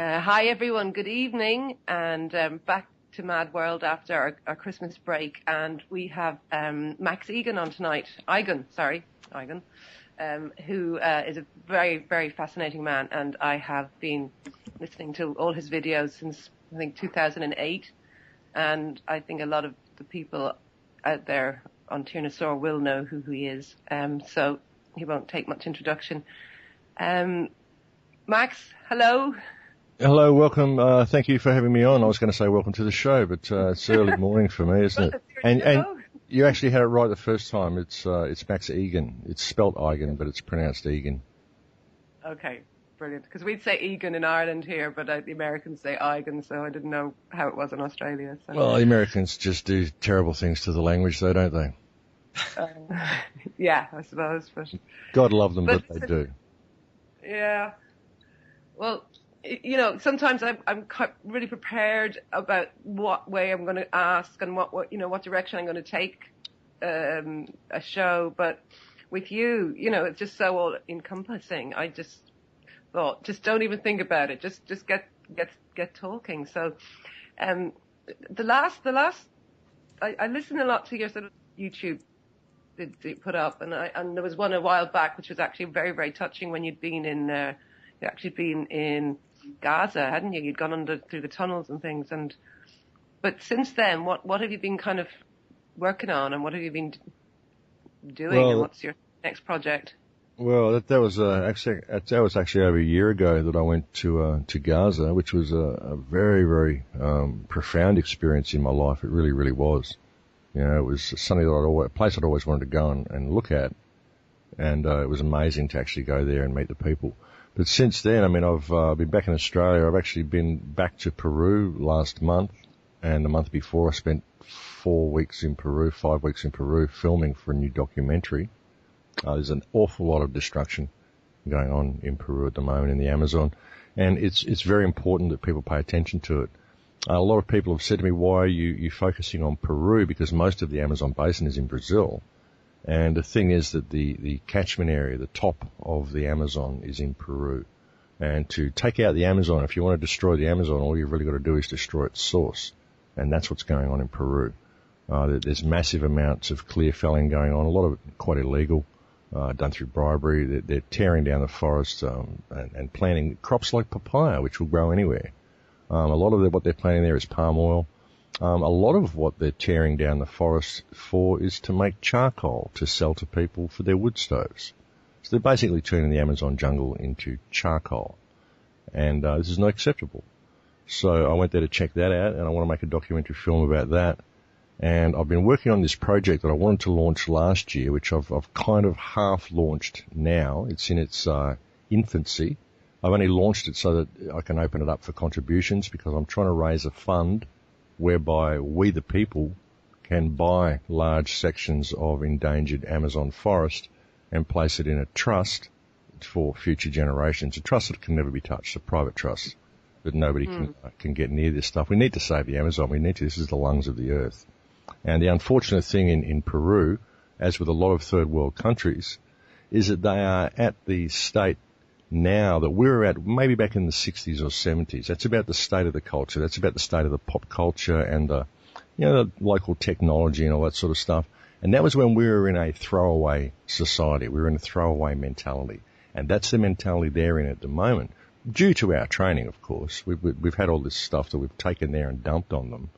Hi everyone, good evening, and back to Mad World after our Christmas break, and we have Max Igan on tonight. Igan, who is a very, very fascinating man, and I have been listening to all his videos since, I think, 2008, and I think a lot of the people out there on Tir na Saor will know who he is, so he won't take much introduction. Max, hello. Hello, welcome. Thank you for having me on. I was going to say welcome to the show, but it's early morning for me, isn't it? And you actually had it right the first time. It's Max Igan. It's spelt Igan, but it's pronounced Egan. Okay, brilliant. Because we'd say Egan in Ireland here, but the Americans say Igan, so I didn't know how it was in Australia. So. Well, the Americans just do terrible things to the language, though, don't they? Yeah, I suppose. But God love them, but they do. Yeah. Well, you know, sometimes I'm really prepared about what way I'm going to ask and what direction I'm going to take a show. But with you, you know, it's just so all encompassing. I just thought, just don't even think about it. Just get talking. So, the last, I listened a lot to your sort of YouTube that you put up, and there was one a while back which was actually very, very touching when you'd actually been in Gaza, hadn't you? You'd gone through the tunnels and things, but since then, what have you been kind of working on, and what have you been doing, and what's your next project? Well, that was actually over a year ago that I went to Gaza, which was a very, very profound experience in my life. It really, really was. You know, it was something a place I'd always wanted to go and look at, and it was amazing to actually go there and meet the people. But since then, I mean, I've been back in Australia. I've actually been back to Peru last month, and the month before I spent 5 weeks in Peru, filming for a new documentary. There's an awful lot of destruction going on in Peru at the moment in the Amazon, and it's very important that people pay attention to it. A lot of people have said to me, why are you focusing on Peru? Because most of the Amazon basin is in Brazil. And the thing is that the catchment area, the top of the Amazon, is in Peru. And to take out the Amazon, if you want to destroy the Amazon, all you've really got to do is destroy its source. And that's what's going on in Peru. There's massive amounts of clear felling going on, a lot of it quite illegal, done through bribery. They're tearing down the forest and planting crops like papaya, which will grow anywhere. A lot of what they're planting there is palm oil. A lot of what they're tearing down the forest for is to make charcoal to sell to people for their wood stoves. So they're basically turning the Amazon jungle into charcoal. And this is not acceptable. So I went there to check that out, and I want to make a documentary film about that. And I've been working on this project that I wanted to launch last year, which I've kind of half launched now. It's in its infancy. I've only launched it so that I can open it up for contributions, because I'm trying to raise a fund whereby we, the people, can buy large sections of endangered Amazon forest and place it in a trust for future generations. A trust that can never be touched, a private trust that nobody can get near this stuff. We need to save the Amazon. This is the lungs of the earth. And the unfortunate thing in Peru, as with a lot of third world countries, is that they are at the state now that we were at maybe back in the 60s or 70s. That's about the state of the culture. That's about the state of the pop culture and the local technology and all that sort of stuff. And that was when we were in a throwaway society. We were in a throwaway mentality. And that's the mentality they're in at the moment. Due to our training, of course. We've had all this stuff that we've taken there and dumped on them.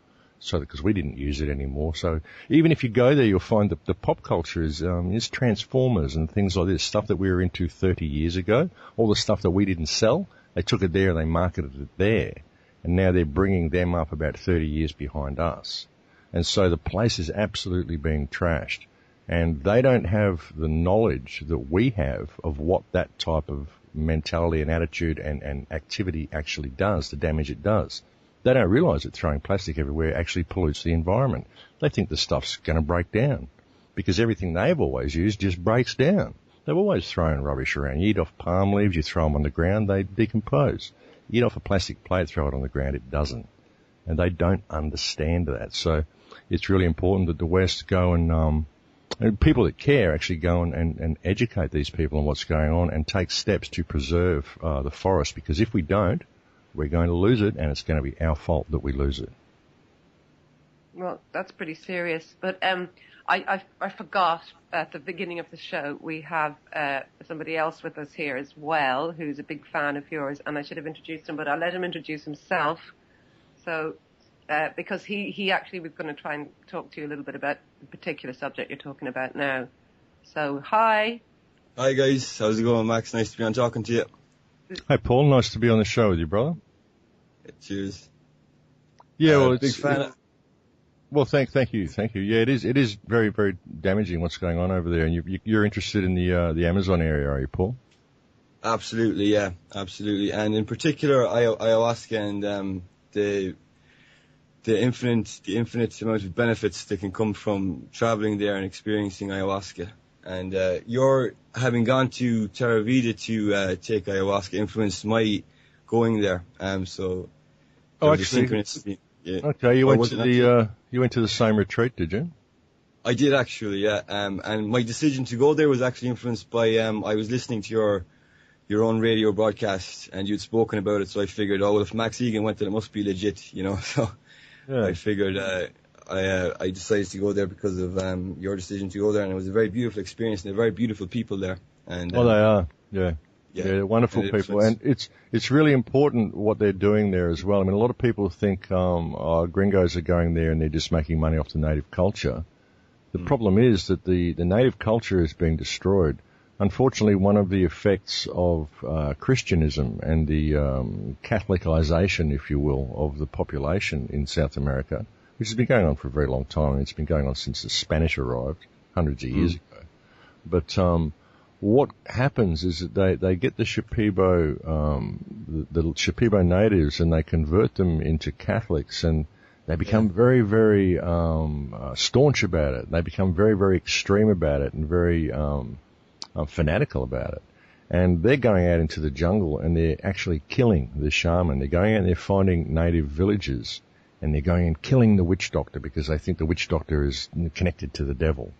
Because we didn't use it anymore. So even if you go there, you'll find that the pop culture is Transformers and things like this, stuff that we were into 30 years ago. All the stuff that we didn't sell, they took it there and they marketed it there. And now they're bringing them up about 30 years behind us. And so the place is absolutely being trashed. And they don't have the knowledge that we have of what that type of mentality and attitude and activity actually does, the damage it does. They don't realise that throwing plastic everywhere actually pollutes the environment. They think the stuff's going to break down because everything they've always used just breaks down. They've always thrown rubbish around. You eat off palm leaves, you throw them on the ground, they decompose. You eat off a plastic plate, throw it on the ground, it doesn't. And they don't understand that. So it's really important that the West go and people that care actually go and educate these people on what's going on and take steps to preserve the forest, because if we don't, we're going to lose it, and it's going to be our fault that we lose it. Well, that's pretty serious. But I forgot at the beginning of the show we have somebody else with us here as well who's a big fan of yours, and I should have introduced him, but I'll let him introduce himself. So, because he actually was going to try and talk to you a little bit about the particular subject you're talking about now. So, hi. Hi guys, how's it going, Max? Nice to be on talking to you. Hi Paul, nice to be on the show with you, brother. Yeah, cheers. Yeah, well, big fan. Well, thank you. Yeah, it is very, very damaging what's going on over there, and you're interested in the Amazon area, are you, Paul? Absolutely, yeah, absolutely, and in particular, ayahuasca and the infinite amount of benefits that can come from traveling there and experiencing ayahuasca. And your having gone to Terra Vida to take ayahuasca influenced my going there. So actually. Yeah. Okay, you went to the same retreat, did you? I did actually, yeah. And my decision to go there was actually influenced by I was listening to your own radio broadcast, and you'd spoken about it, so I figured, oh well, if Max Igan went there, it must be legit, you know. So yeah. I figured I decided to go there because of your decision to go there, and it was a very beautiful experience, and they're very beautiful people there. And they are, yeah. Yeah, wonderful people, and it's really important what they're doing there as well. I mean, a lot of people think gringos are going there and they're just making money off the native culture. The problem is that the native culture is being destroyed. Unfortunately, one of the effects of Christianism and the Catholicization, if you will, of the population in South America, which has been going on for a very long time. It's been going on since the Spanish arrived hundreds of years ago. But what happens is that they get the Shipibo, the Shipibo natives, and they convert them into Catholics, and they become very, very staunch about it. They become very, very extreme about it, and very fanatical about it. And they're going out into the jungle, and they're actually killing the shaman. They're going out and they're finding native villages, and they're going and killing the witch doctor because they think the witch doctor is connected to the devil.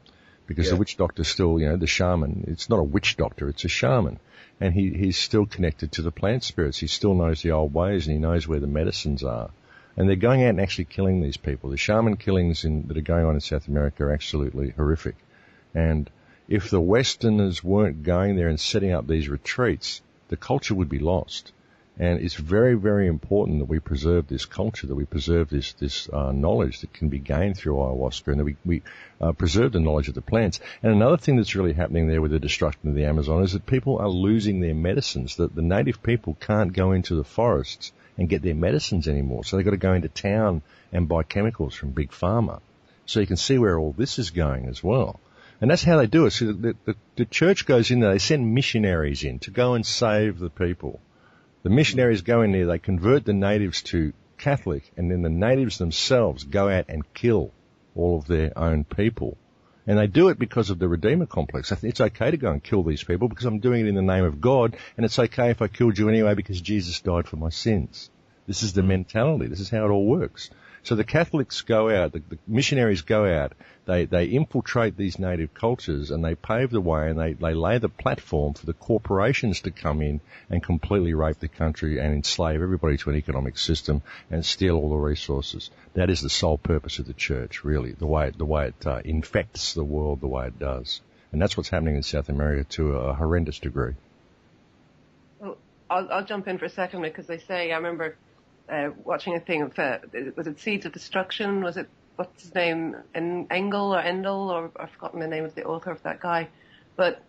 Because the witch doctor still, the shaman, it's not a witch doctor, it's a shaman. And he's still connected to the plant spirits. He still knows the old ways, and he knows where the medicines are. And they're going out and actually killing these people. The shaman killings that are going on in South America are absolutely horrific. And if the Westerners weren't going there and setting up these retreats, the culture would be lost. And it's very, very important that we preserve this culture, that we preserve this knowledge that can be gained through ayahuasca, and that we preserve the knowledge of the plants. And another thing that's really happening there with the destruction of the Amazon is that people are losing their medicines, that the native people can't go into the forests and get their medicines anymore. So they've got to go into town and buy chemicals from Big Pharma. So you can see where all this is going as well. And that's how they do it. So the church goes in there, they send missionaries in to go and save the people. The missionaries go in there, they convert the natives to Catholic, and then the natives themselves go out and kill all of their own people. And they do it because of the Redeemer complex. I think it's okay to go and kill these people because I'm doing it in the name of God, and it's okay if I killed you anyway because Jesus died for my sins. This is the mentality. This is how it all works. So the Catholics go out, the missionaries go out, they infiltrate these native cultures, and they pave the way, and they lay the platform for the corporations to come in and completely rape the country and enslave everybody to an economic system and steal all the resources. That is the sole purpose of the church, really, the way it infects the world the way it does. And that's what's happening in South America to a horrendous degree. Well, I'll jump in for a second because they say, I remember watching a thing of, was it Seeds of Destruction? Was it, what's his name, Engel, or I've forgotten the name of the author of that guy. But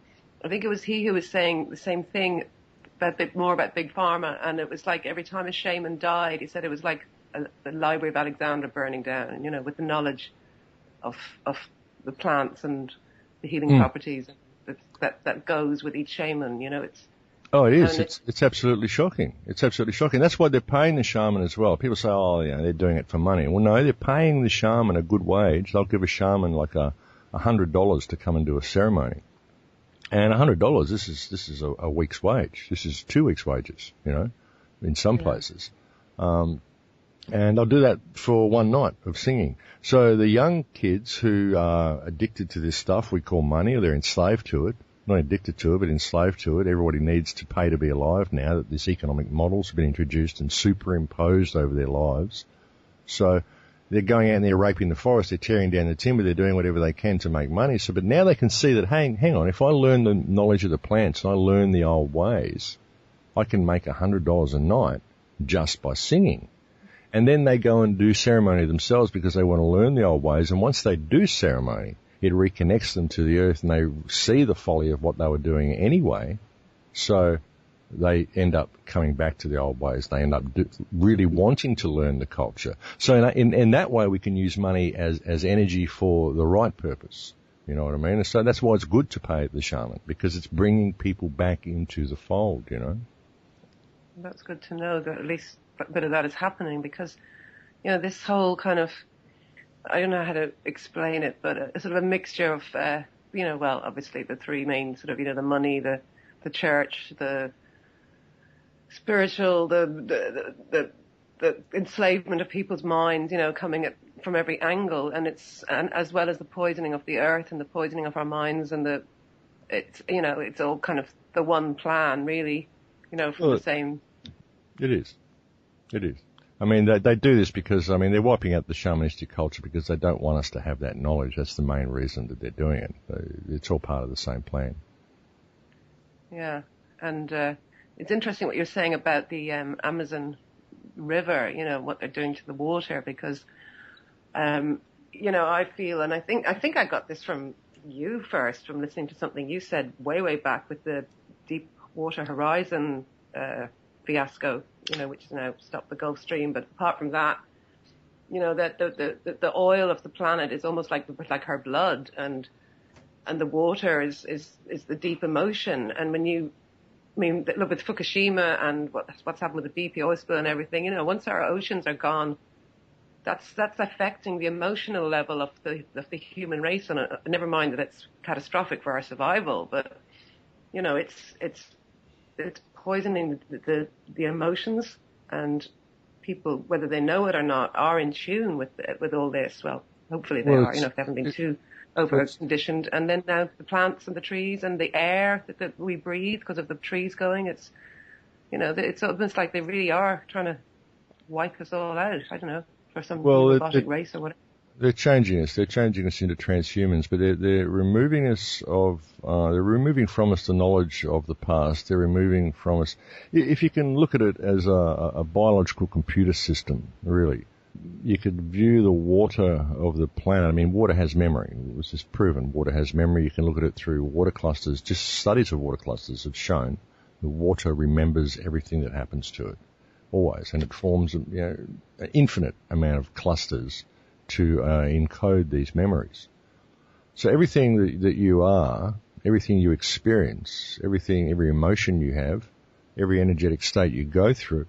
I think it was he who was saying the same thing, more about Big Pharma, and it was like every time a shaman died, he said it was like the Library of Alexandria burning down, with the knowledge of the plants and the healing properties that goes with each shaman, it's. Oh, it is. It's absolutely shocking. It's absolutely shocking. That's why they're paying the shaman as well. People say, they're doing it for money. Well, no, they're paying the shaman a good wage. They'll give a shaman like $100 to come and do a ceremony. And $100, this is a week's wage. This is 2 weeks' wages, in some places. And they'll do that for one night of singing. So the young kids who are addicted to this stuff we call money, or they're enslaved to it, not addicted to it, but enslaved to it. Everybody needs to pay to be alive now that this economic model's been introduced and superimposed over their lives. So they're going out and they're raping the forest, they're tearing down the timber, they're doing whatever they can to make money. So, but now they can see that, hang on, if I learn the knowledge of the plants and I learn the old ways, I can make $100 a night just by singing. And then they go and do ceremony themselves because they want to learn the old ways. And once they do ceremony, it reconnects them to the earth and they see the folly of what they were doing anyway. So they end up coming back to the old ways. They end up really wanting to learn the culture. So in that way, we can use money as energy for the right purpose. You know what I mean? And so that's why it's good to pay the shaman, because it's bringing people back into the fold, you know. That's good to know that at least a bit of that is happening, because, you know, this whole kind of, I don't know how to explain it, but a sort of a mixture of, you know, well, obviously the three main sort of, you know, the money, the church, the spiritual, the enslavement of people's minds, you know, coming at from every angle, and as well as the poisoning of the earth and the poisoning of our minds, and it's, you know, it's all kind of the one plan, really, you know, from the same. It is. I mean, they do this because, I mean, they're wiping out the shamanistic culture because they don't want us to have that knowledge. That's the main reason that they're doing it. It's all part of the same plan. Yeah, and it's interesting what you're saying about the Amazon River, you know, what they're doing to the water, because, you know, I feel, and I think I got this from you first, from listening to something you said way back with the Deepwater Horizon fiasco, you know, which has now stopped the Gulf Stream. But apart from that, you know, that the oil of the planet is almost like her blood, and the water is the deep emotion. And when you, I mean, look with Fukushima and what's happened with the BP oil spill and everything, you know, once our oceans are gone, that's affecting the emotional level of the human race. And never mind that it's catastrophic for our survival, but, you know, it's poisoning the emotions, and people, whether they know it or not, are in tune with all this. Well, hopefully they are, you know, if they haven't been too over-conditioned. And then now the plants and the trees and the air that we breathe because of the trees going, it's, you know, it's almost like they really are trying to wipe us all out. I don't know, for some robotic race or whatever. They're changing us. They're changing us into transhumans, but they're removing us they're removing from us the knowledge of the past. They're removing from us, if you can look at it as a biological computer system, really. You could view the water of the planet. I mean, water has memory. It was just proven. Water has memory. You can look at it through water clusters. Just studies of water clusters have shown the water remembers everything that happens to it, always, and it forms, you know, an infinite amount of clusters to encode these memories. So everything that you are, everything you experience, every emotion you have, every energetic state you go through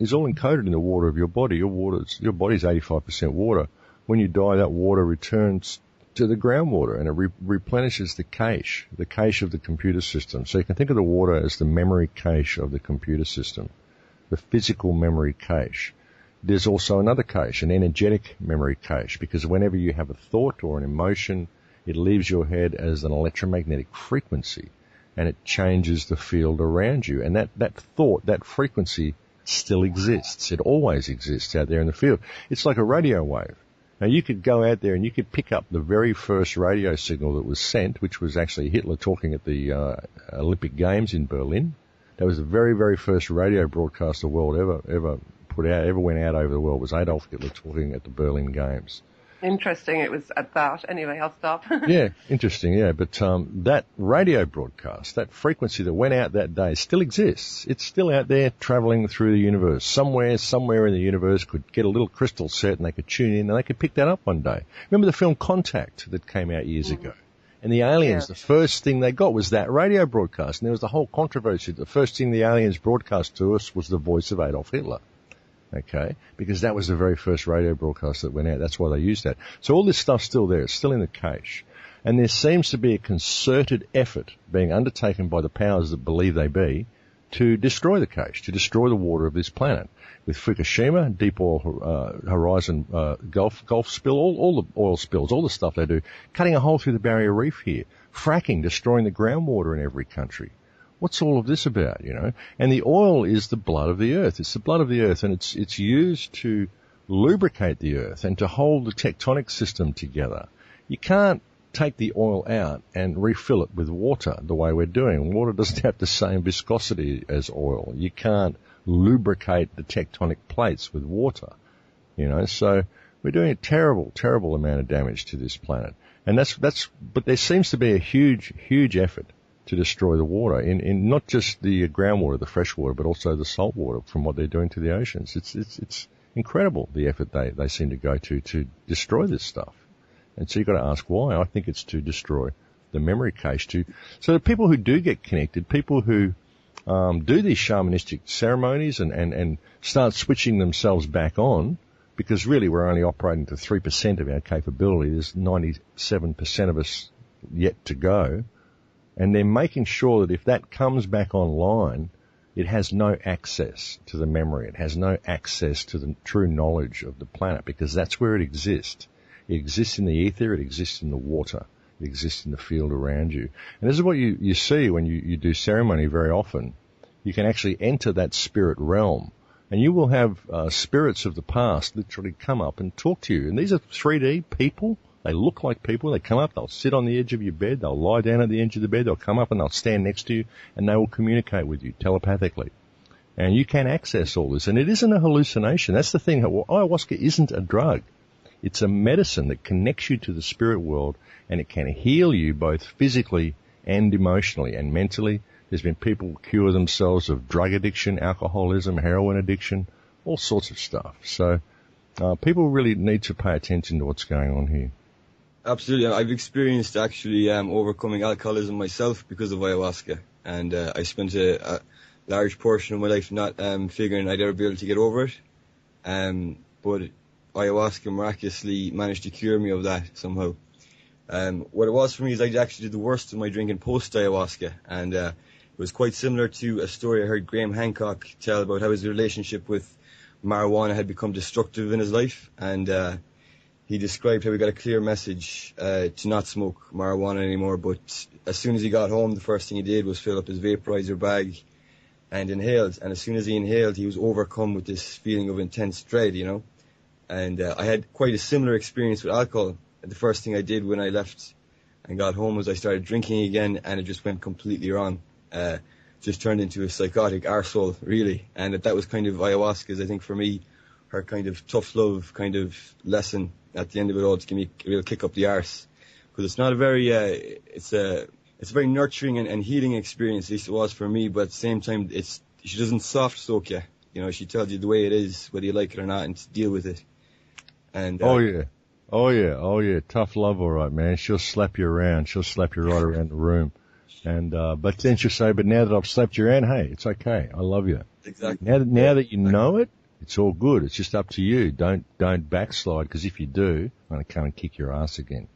is all encoded in the water of your body. Your body's 85% water. When you die, that water returns to the groundwater and it replenishes the cache of the computer system. So you can think of the water as the memory cache of the computer system, the physical memory cache. There's also another cache, an energetic memory cache, because whenever you have a thought or an emotion, it leaves your head as an electromagnetic frequency, and it changes the field around you. And that thought, that frequency, still exists. It always exists out there in the field. It's like a radio wave. Now, you could go out there and you could pick up the very first radio signal that was sent, which was actually Hitler talking at the Olympic Games in Berlin. That was the very, very first radio broadcast the world ever went out over the world, was Adolf Hitler talking at the Berlin Games. Interesting. It was at that. Anyway, I'll stop. Yeah, interesting. Yeah, but that radio broadcast, that frequency that went out that day, still exists. It's still out there traveling through the universe. Somewhere in the universe could get a little crystal set, and they could tune in, and they could pick that up one day. Remember the film Contact that came out years ago? And the aliens, the first thing they got was that radio broadcast, and there was the whole controversy. The first thing the aliens broadcast to us was the voice of Adolf Hitler. Okay, because that was the very first radio broadcast that went out. That's why they used that. So all this stuff's still there. It's still in the cache. And there seems to be a concerted effort being undertaken by the powers that believe they be to destroy the cache, to destroy the water of this planet. With Fukushima, deep oil horizon Gulf spill, all the oil spills, all the stuff they do, cutting a hole through the barrier reef here, fracking, destroying the groundwater in every country. What's all of this about, you know? And the oil is the blood of the earth. It's the blood of the earth, and it's used to lubricate the earth and to hold the tectonic system together. You can't take the oil out and refill it with water the way we're doing. Water doesn't have the same viscosity as oil. You can't lubricate the tectonic plates with water, you know. So we're doing a terrible, terrible amount of damage to this planet. And but there seems to be a huge, huge effort to destroy the water in not just the groundwater, the fresh water, but also the salt water from what they're doing to the oceans. It's incredible the effort they seem to go to destroy this stuff. And so you've got to ask why. I think it's to destroy the memory cache so the people who do get connected, people who do these shamanistic ceremonies and start switching themselves back on, because really we're only operating to 3% of our capability. There's 97% of us yet to go. And they're making sure that if that comes back online, it has no access to the memory. It has no access to the true knowledge of the planet, because that's where it exists. It exists in the ether. It exists in the water. It exists in the field around you. And this is what you see when you do ceremony very often. You can actually enter that spirit realm, and you will have spirits of the past literally come up and talk to you. And these are 3D people. They look like people. They come up, they'll sit on the edge of your bed, they'll lie down at the edge of the bed, they'll come up and they'll stand next to you, and they will communicate with you telepathically. And you can access all this. And it isn't a hallucination. That's the thing. Ayahuasca isn't a drug. It's a medicine that connects you to the spirit world, and it can heal you both physically and emotionally and mentally. There's been people cure themselves of drug addiction, alcoholism, heroin addiction, all sorts of stuff. So people really need to pay attention to what's going on here. Absolutely. I've experienced actually overcoming alcoholism myself because of ayahuasca. And I spent a large portion of my life not figuring I'd ever be able to get over it. But ayahuasca miraculously managed to cure me of that somehow. What it was for me is I actually did the worst of my drinking post-ayahuasca. And it was quite similar to a story I heard Graham Hancock tell about how his relationship with marijuana had become destructive in his life. And he described how he got a clear message to not smoke marijuana anymore. But as soon as he got home, the first thing he did was fill up his vaporizer bag and inhaled. And as soon as he inhaled, he was overcome with this feeling of intense dread, you know. And I had quite a similar experience with alcohol. The first thing I did when I left and got home was I started drinking again, and it just went completely wrong. Just turned into a psychotic arsehole, really. And that was kind of ayahuasca's, I think, for me, her kind of tough love kind of lesson at the end of it all, to give me a real kick up the arse. Because it's not a very, it's a very nurturing and healing experience, at least it was for me, but at the same time, she doesn't soft soak you. You know, she tells you the way it is, whether you like it or not, and to deal with it. And Oh yeah. Tough love, all right, man. She'll slap you around. She'll slap you right around the room. And, but then she'll say, but now that I've slapped you around, hey, it's okay. I love you. Exactly. Now that you know it, it's all good. It's just up to you. Don't backslide, because if you do, I'm going to come and kick your ass again.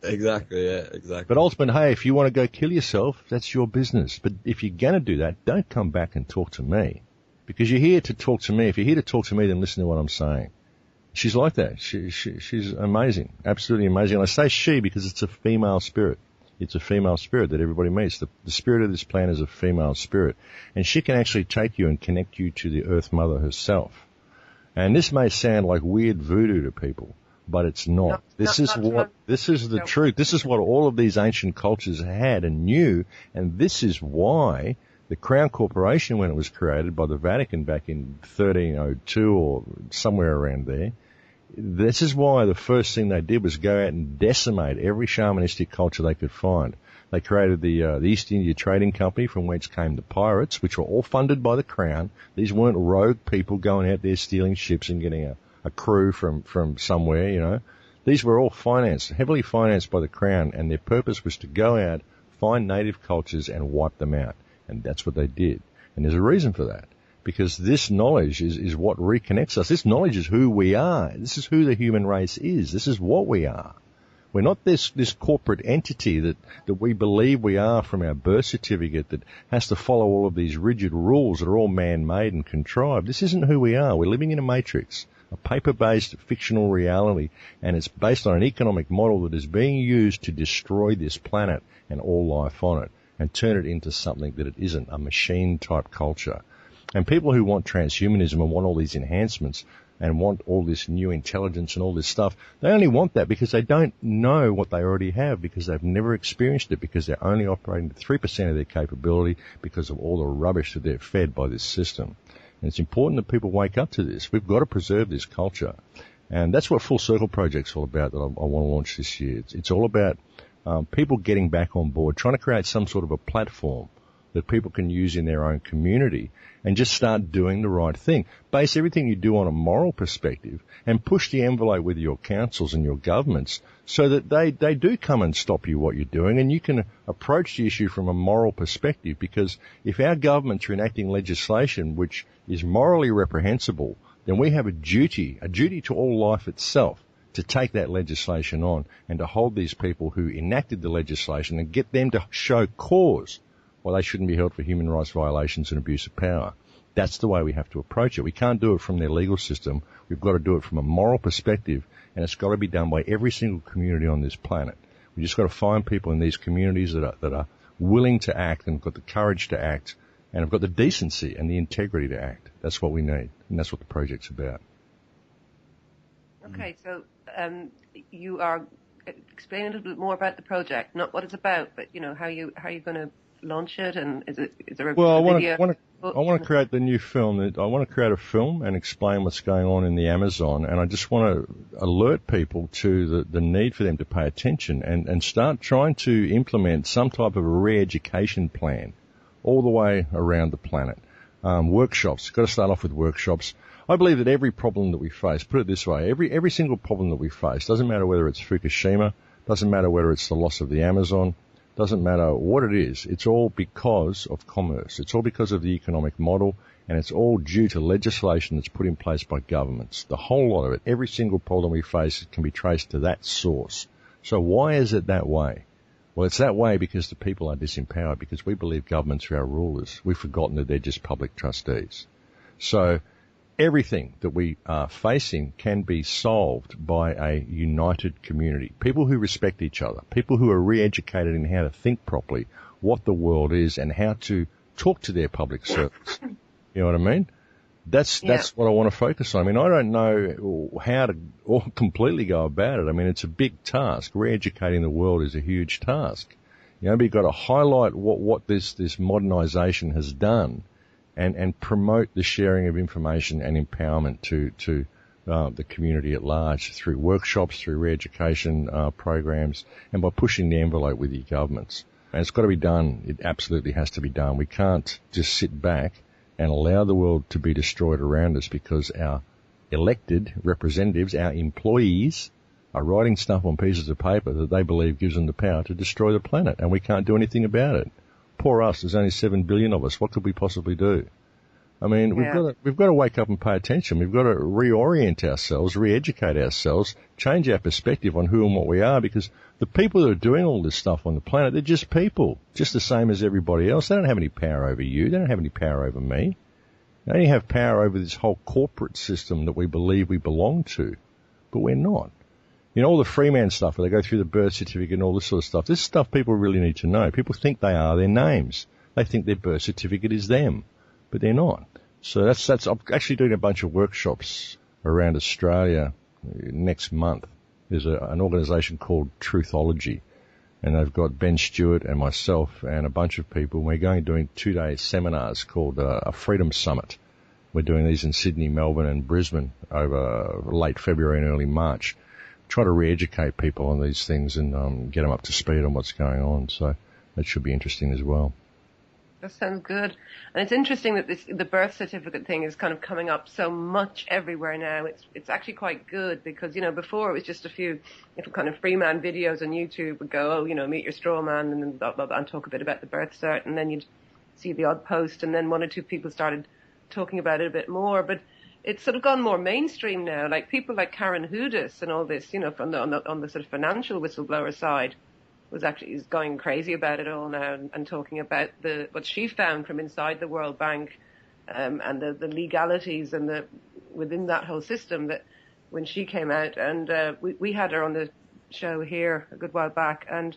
Exactly, yeah, exactly. But ultimately, hey, if you want to go kill yourself, that's your business. But if you're going to do that, don't come back and talk to me. Because you're here to talk to me. If you're here to talk to me, then listen to what I'm saying. She's like that. She's amazing. Absolutely amazing. And I say she because it's a female spirit. It's a female spirit that everybody meets. The spirit of this planet is a female spirit. And she can actually take you and connect you to the Earth Mother herself. And this may sound like weird voodoo to people, but it's not. This is the truth. This is what all of these ancient cultures had and knew. And this is why the Crown Corporation, when it was created by the Vatican back in 1302 or somewhere around there, this is why the first thing they did was go out and decimate every shamanistic culture they could find. They created the East India Trading Company, from whence came the pirates, which were all funded by the Crown. These weren't rogue people going out there stealing ships and getting a crew from somewhere, you know. These were all heavily financed by the Crown, and their purpose was to go out, find native cultures and wipe them out. And that's what they did. And there's a reason for that. Because this knowledge is what reconnects us. This knowledge is who we are. This is who the human race is. This is what we are. We're not this corporate entity that we believe we are from our birth certificate that has to follow all of these rigid rules that are all man-made and contrived. This isn't who we are. We're living in a matrix, a paper-based fictional reality, and it's based on an economic model that is being used to destroy this planet and all life on it and turn it into something that it isn't, a machine-type culture. And people who want transhumanism and want all these enhancements and want all this new intelligence and all this stuff, they only want that because they don't know what they already have, because they've never experienced it, because they're only operating at 3% of their capability because of all the rubbish that they're fed by this system. And it's important that people wake up to this. We've got to preserve this culture. And that's what Full Circle Project's all about that I want to launch this year. It's all about people getting back on board, trying to create some sort of a platform that people can use in their own community and just start doing the right thing. Base everything you do on a moral perspective and push the envelope with your councils and your governments so that they do come and stop you what you're doing, and you can approach the issue from a moral perspective, because if our governments are enacting legislation which is morally reprehensible, then we have a duty to all life itself to take that legislation on and to hold these people who enacted the legislation and get them to show cause why they shouldn't be held for human rights violations and abuse of power. That's the way we have to approach it. We can't do it from their legal system. We've got to do it from a moral perspective, and it's got to be done by every single community on this planet. We just got to find people in these communities that are willing to act and got the courage to act and have got the decency and the integrity to act. That's what we need, and that's what the project's about. Okay, so you are explaining a little bit more about the project, not what it's about, but how you going to launch it, and is there a video? I want to create the new film. I want to create a film and explain what's going on in the Amazon, and I just want to alert people to the need for them to pay attention and start trying to implement some type of a re-education plan all the way around the planet. Workshops, got to start off with workshops. I believe that every problem that we face, put it this way, every single problem that we face, doesn't matter whether it's Fukushima, doesn't matter whether it's the loss of the Amazon, doesn't matter what it is, it's all because of commerce. It's all because of the economic model, and it's all due to legislation that's put in place by governments. The whole lot of it, every single problem we face can be traced to that source. So why is it that way? Well, it's that way because the people are disempowered, because we believe governments are our rulers. We've forgotten that they're just public trustees. So everything that we are facing can be solved by a united community. People who respect each other, people who are re-educated in how to think properly, what the world is, and how to talk to their public servants. You know what I mean? That's what I want to focus on. I mean, I don't know how to completely go about it. I mean, it's a big task. Re-educating the world is a huge task. But you've got to highlight what this modernisation has done, and promote the sharing of information and empowerment to the community at large through workshops, through re-education programs, and by pushing the envelope with your governments. And it's got to be done. It absolutely has to be done. We can't just sit back and allow the world to be destroyed around us because our elected representatives, our employees, are writing stuff on pieces of paper that they believe gives them the power to destroy the planet, and we can't do anything about it. Poor us, there's only 7 billion of us. What could we possibly do? I mean, we've got to wake up and pay attention. We've got to reorient ourselves, re-educate ourselves, change our perspective on who and what we are, because the people that are doing all this stuff on the planet, they're just people, just the same as everybody else. They don't have any power over you. They don't have any power over me. They only have power over this whole corporate system that we believe we belong to, but we're not. All the Freeman stuff where they go through the birth certificate and all this sort of stuff, this is stuff people really need to know. People think they are their names. They think their birth certificate is them, but they're not. So that's I'm actually doing a bunch of workshops around Australia next month. There's an organisation called Truthology, and they've got Ben Stewart and myself and a bunch of people. We're doing 2-day seminars called a Freedom Summit. We're doing these in Sydney, Melbourne and Brisbane over late February and early March. Try to re-educate people on these things and get them up to speed on what's going on. So that should be interesting as well. That sounds good. And it's interesting that the birth certificate thing is kind of coming up so much everywhere now. It's actually quite good because, before it was just a few kind of Freeman videos on YouTube would go, meet your straw man and then blah, blah, blah, and talk a bit about the birth cert, and then you'd see the odd post, and then one or two people started talking about it a bit more. But it's sort of gone more mainstream now. Like people like Karen Hudis and all this, you know, from on the sort of financial whistleblower side, is going crazy about it all now and talking about what she found from inside the World Bank, and the legalities and within that whole system, that when she came out, and we had her on the show here a good while back, and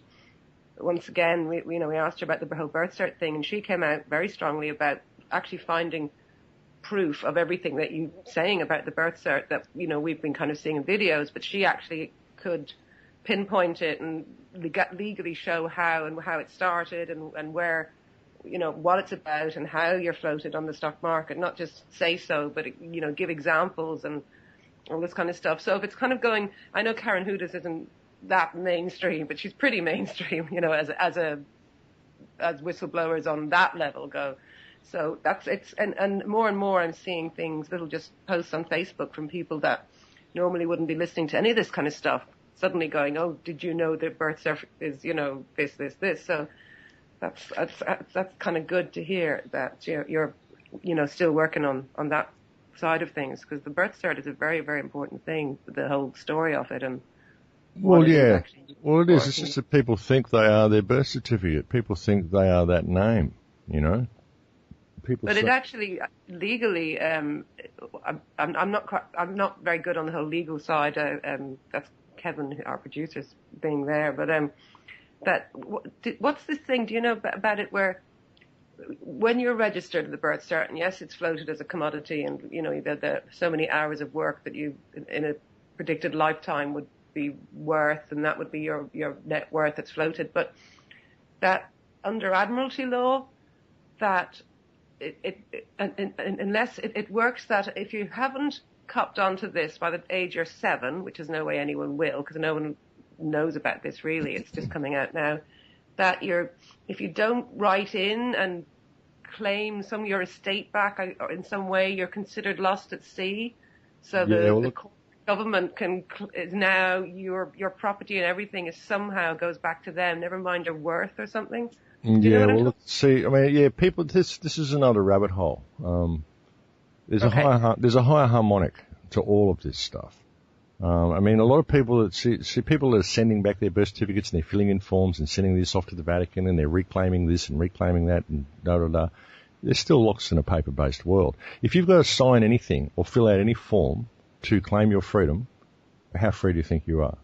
once again we asked her about the whole birth cert thing, and she came out very strongly about actually finding proof of everything that you're saying about the birth cert that, you know, we've been kind of seeing in videos, but she actually could pinpoint it and legally show how it started and where, you know, what it's about and how you're floated on the stock market, not just say so, but, you know, give examples and all this kind of stuff. So if it's kind of going, I know Karen Hudis isn't that mainstream, but she's pretty mainstream, you know, as whistleblowers on that level go. So and more I'm seeing things, little just posts on Facebook from people that normally wouldn't be listening to any of this kind of stuff, suddenly going, oh, did you know that birth cert is, you know, this. So that's kind of good to hear that you're, you know, still working on that side of things, because the birth cert is a very, very important thing, the whole story of it. And well, yeah, well, it is. It's just that people think they are their birth certificate. People think they are that name, you know. But it actually legally, I'm not very good on the whole legal side. That's Kevin, our producer, being there. But what's this thing? Do you know about it? Where when you're registered at the birth cert, and yes, it's floated as a commodity, and you know the so many hours of work that you in a predicted lifetime would be worth, and that would be your net worth. It's floated, but that under Admiralty law, that unless it works that if you haven't copped onto this by the age you're 7, which is no way anyone will, because no one knows about this really, it's just coming out now, that if you don't write in and claim some of your estate back or in some way, you're considered lost at sea. So the government is now your property and everything is somehow goes back to them, never mind your worth or something. Yeah, well, let's see. I mean, yeah, people. This is another rabbit hole. There's a higher harmonic to all of this stuff. I mean, a lot of people that see people that are sending back their birth certificates and they're filling in forms and sending this off to the Vatican and they're reclaiming this and reclaiming that and da. They're still lost in a paper-based world. If you've got to sign anything or fill out any form to claim your freedom, how free do you think you are?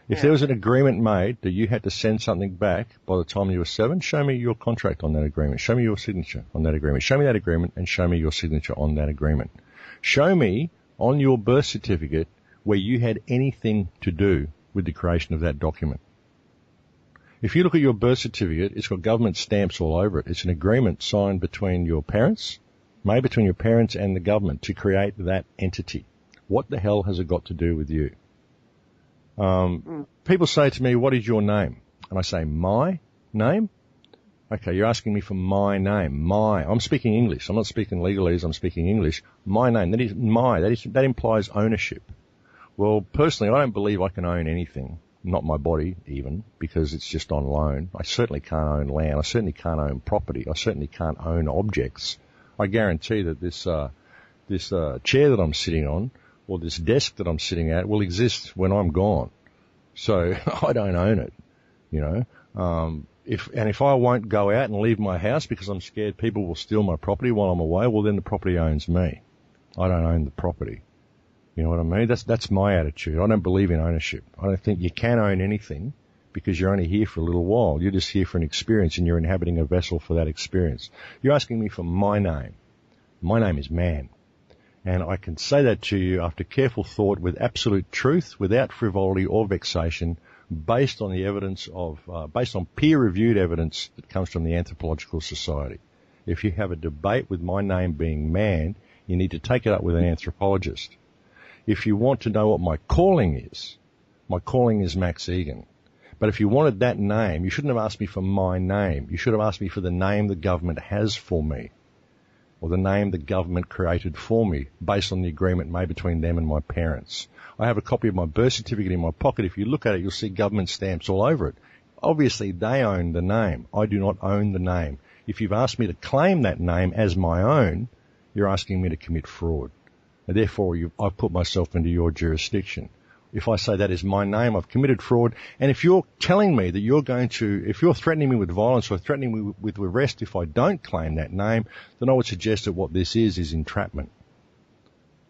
If there was an agreement made that you had to send something back by the time you were 7, show me your contract on that agreement. Show me your signature on that agreement. Show me that agreement and show me your signature on that agreement. Show me on your birth certificate where you had anything to do with the creation of that document. If you look at your birth certificate, it's got government stamps all over it. It's an agreement signed between your parents, made between your parents and the government to create that entity. What the hell has it got to do with you? People say to me, what is your name? And I say, my name? Okay, you're asking me for my name. I'm speaking English. I'm not speaking legalese. I'm speaking English. My name. That implies ownership. Well, personally, I don't believe I can own anything. Not my body, even, because it's just on loan. I certainly can't own land. I certainly can't own property. I certainly can't own objects. I guarantee that this chair that I'm sitting on, or this desk that I'm sitting at, will exist when I'm gone. So I don't own it, you know. If I won't go out and leave my house because I'm scared people will steal my property while I'm away, well then the property owns me. I don't own the property. You know what I mean? That's my attitude. I don't believe in ownership. I don't think you can own anything because you're only here for a little while. You're just here for an experience and you're inhabiting a vessel for that experience. You're asking me for my name. My name is man. And I can say that to you after careful thought with absolute truth, without frivolity or vexation, based on the evidence based on peer-reviewed evidence that comes from the Anthropological Society. If you have a debate with my name being man, you need to take it up with an anthropologist. If you want to know what my calling is Max Igan. But if you wanted that name, you shouldn't have asked me for my name. You should have asked me for the name the government has for me, or the name the government created for me based on the agreement made between them and my parents. I have a copy of my birth certificate in my pocket. If you look at it, you'll see government stamps all over it. Obviously, they own the name. I do not own the name. If you've asked me to claim that name as my own, you're asking me to commit fraud. And therefore, I've put myself into your jurisdiction. If I say that is my name, I've committed fraud. And if you're telling me that if you're threatening me with violence or threatening me with arrest if I don't claim that name, then I would suggest that what this is entrapment.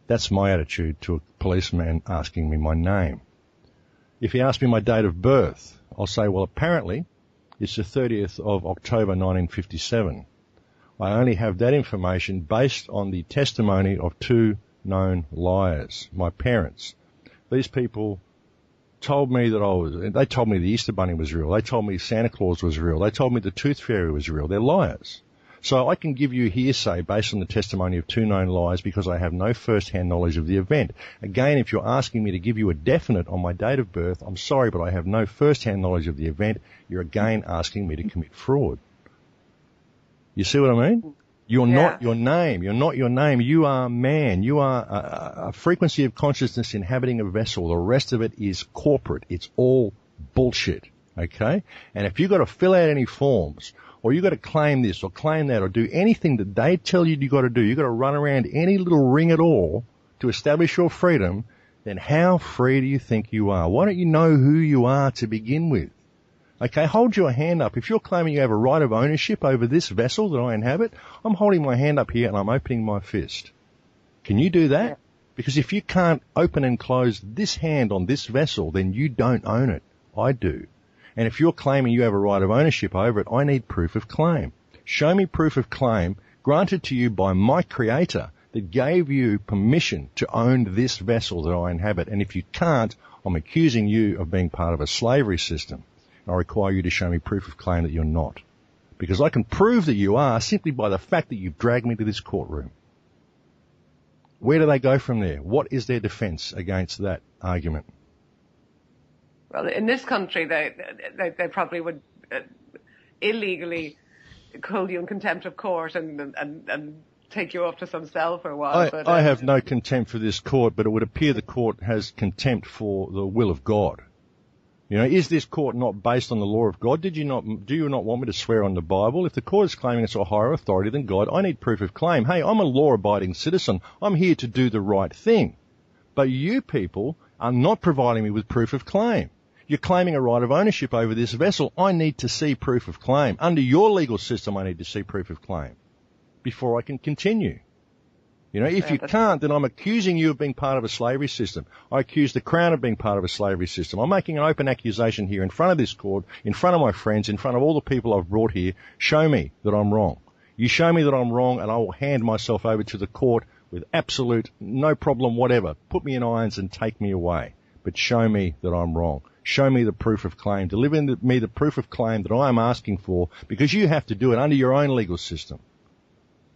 That's my attitude to a policeman asking me my name. If he asks me my date of birth, I'll say, well, apparently it's the 30th of October 1957. I only have that information based on the testimony of two known liars, my parents. These people told me they told me the Easter Bunny was real. They told me Santa Claus was real. They told me the Tooth Fairy was real. They're liars. So I can give you hearsay based on the testimony of two known liars because I have no first-hand knowledge of the event. Again, if you're asking me to give you a definite on my date of birth, I'm sorry, but I have no first-hand knowledge of the event. You're again asking me to commit fraud. You see what I mean? You're not your name. You're not your name. You are man. You are a frequency of consciousness inhabiting a vessel. The rest of it is corporate. It's all bullshit. Okay? And if you've got to fill out any forms, or you've got to claim this or claim that or do anything that they tell you you've got to do, you've got to run around any little ring at all to establish your freedom, then how free do you think you are? Why don't you know who you are to begin with? Okay, hold your hand up. If you're claiming you have a right of ownership over this vessel that I inhabit, I'm holding my hand up here and I'm opening my fist. Can you do that? Because if you can't open and close this hand on this vessel, then you don't own it. I do. And if you're claiming you have a right of ownership over it, I need proof of claim. Show me proof of claim granted to you by my creator that gave you permission to own this vessel that I inhabit. And if you can't, I'm accusing you of being part of a slavery system. I require you to show me proof of claim that you're not. Because I can prove that you are simply by the fact that you've dragged me to this courtroom. Where do they go from there? What is their defence against that argument? Well, in this country, they probably would illegally hold you in contempt of court and take you off to some cell for a while. I have no contempt for this court, but it would appear the court has contempt for the will of God. You know, is this court not based on the law of God? Do you not want me to swear on the Bible? If the court is claiming it's a higher authority than God, I need proof of claim. Hey, I'm a law-abiding citizen. I'm here to do the right thing. But you people are not providing me with proof of claim. You're claiming a right of ownership over this vessel. I need to see proof of claim. Under your legal system, I need to see proof of claim before I can continue. You know, if you can't, then I'm accusing you of being part of a slavery system. I accuse the Crown of being part of a slavery system. I'm making an open accusation here in front of this court, in front of my friends, in front of all the people I've brought here. Show me that I'm wrong. You show me that I'm wrong and I will hand myself over to the court with absolute no problem whatever. Put me in irons and take me away. But show me that I'm wrong. Show me the proof of claim. Deliver me the proof of claim that I am asking for because you have to do it under your own legal system.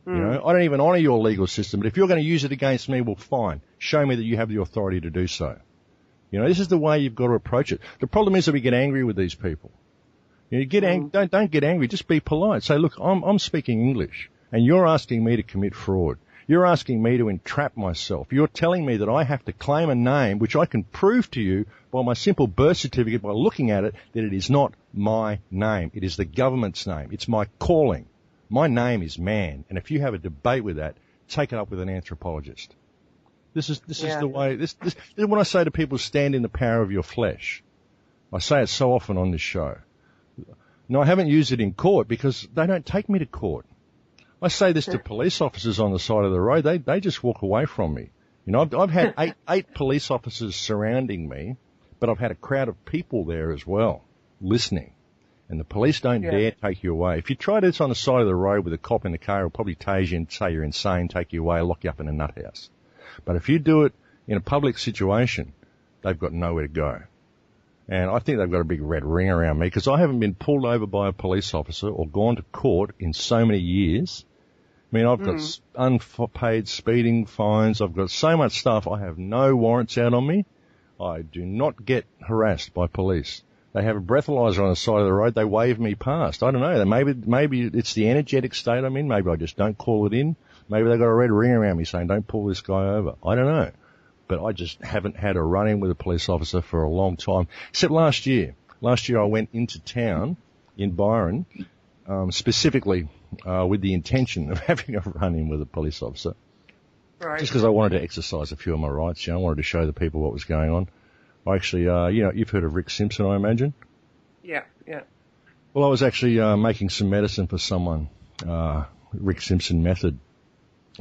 You know, I don't even honour your legal system, but if you're going to use it against me, well, fine. Show me that you have the authority to do so. You know, this is the way you've got to approach it. The problem is that we get angry with these people. You know, don't get angry. Just be polite. Say, look, I'm speaking English, and you're asking me to commit fraud. You're asking me to entrap myself. You're telling me that I have to claim a name, which I can prove to you by my simple birth certificate by looking at it, that it is not my name. It is the government's name. It's my calling. My name is man, and if you have a debate with that, take it up with an anthropologist. This is the way. This is when I say to people, stand in the power of your flesh. I say it so often on this show. No, I haven't used it in court because they don't take me to court. I say this to police officers on the side of the road. They just walk away from me. You know, I've had eight police officers surrounding me, but I've had a crowd of people there as well, listening. And the police don't dare take you away. If you try this on the side of the road with a cop in the car, he'll probably tase you and say you're insane, take you away, lock you up in a nut house. But if you do it in a public situation, they've got nowhere to go. And I think they've got a big red ring around me because I haven't been pulled over by a police officer or gone to court in so many years. I mean, I've got unpaid speeding fines. I've got so much stuff. I have no warrants out on me. I do not get harassed by police. They have a breathalyzer on the side of the road. They wave me past. I don't know. Maybe it's the energetic state I'm in. Maybe I just don't call it in. Maybe they've got a red ring around me saying, don't pull this guy over. I don't know. But I just haven't had a run-in with a police officer for a long time. Except last year. Last year I went into town in Byron, specifically with the intention of having a run-in with a police officer. Right. Just because I wanted to exercise a few of my rights, I wanted to show the people what was going on. I actually, you've heard of Rick Simpson, I imagine? Yeah. Well, I was actually making some medicine for someone, Rick Simpson method.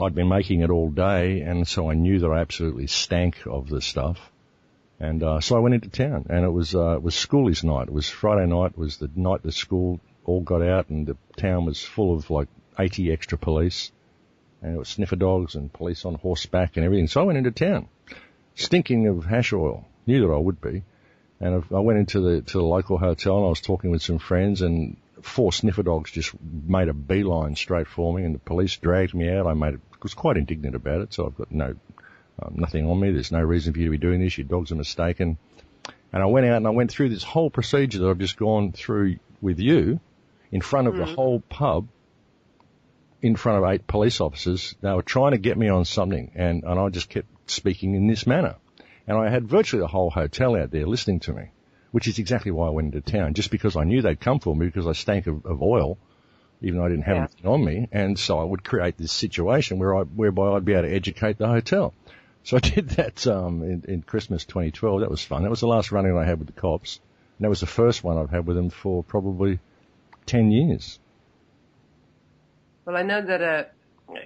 I'd been making it all day, and so I knew that I absolutely stank of the stuff. And so I went into town, and it was schoolies night. It was Friday night. It was the night the school all got out, and the town was full of like 80 extra police, and it was sniffer dogs and police on horseback and everything. So I went into town, stinking of hash oil. Knew that I would be, and I went into the local hotel, and I was talking with some friends, and 4 sniffer dogs just made a beeline straight for me, and the police dragged me out. I was quite indignant about it, so I've got nothing on me. There's no reason for you to be doing this. Your dogs are mistaken. And I went out and I went through this whole procedure that I've just gone through with you in front of the whole pub, in front of 8 police officers. They were trying to get me on something, and I just kept speaking in this manner. And I had virtually the whole hotel out there listening to me, which is exactly why I went into town, just because I knew they'd come for me because I stank of oil, even though I didn't have anything on me. And so I would create this situation whereby I'd be able to educate the hotel. So I did that in Christmas 2012. That was fun. That was the last run-in I had with the cops. And that was the first one I've had with them for probably 10 years. Well, I know that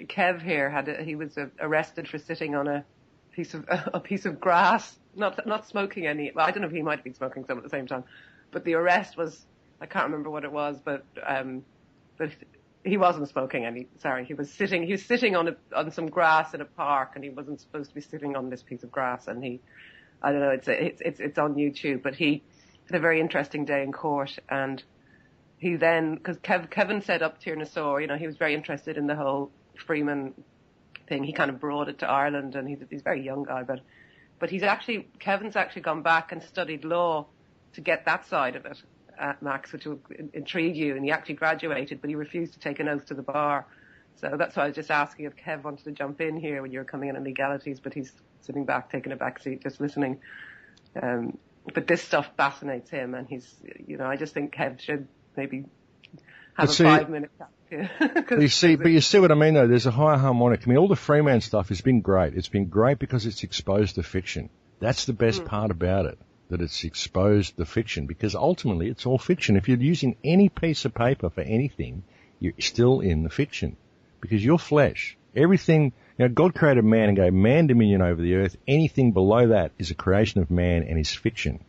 Kev here he was arrested for sitting on a piece of grass, not smoking any. Well, I don't know if he might have been smoking some at the same time, but the arrest was, I can't remember what it was, but he wasn't smoking any. Sorry, he was sitting on some grass in a park, and he wasn't supposed to be sitting on this piece of grass. And I don't know, it's on YouTube, but he had a very interesting day in court, and he then, because Kevin set up Tir na Saor, he was very interested in the whole Freeman thing. He kind of brought it to Ireland, and he's a very young guy, but Kevin's actually gone back and studied law to get that side of it, Max, which will intrigue you. And he actually graduated, but he refused to take an oath to the bar. So that's why I was just asking if Kev wanted to jump in here when you were coming in on legalities, but he's sitting back, taking a back seat, just listening. But this stuff fascinates him, and I just think Kev should maybe have a 5-minute chat. But you see what I mean, though. There's a higher harmonic. I mean, all the Freeman stuff has been great. It's been great because it's exposed the fiction. That's the best part about it, that it's exposed the fiction, because ultimately it's all fiction. If you're using any piece of paper for anything, you're still in the fiction, because you're flesh. Everything, God created man and gave man dominion over the earth. Anything below that is a creation of man and is fiction.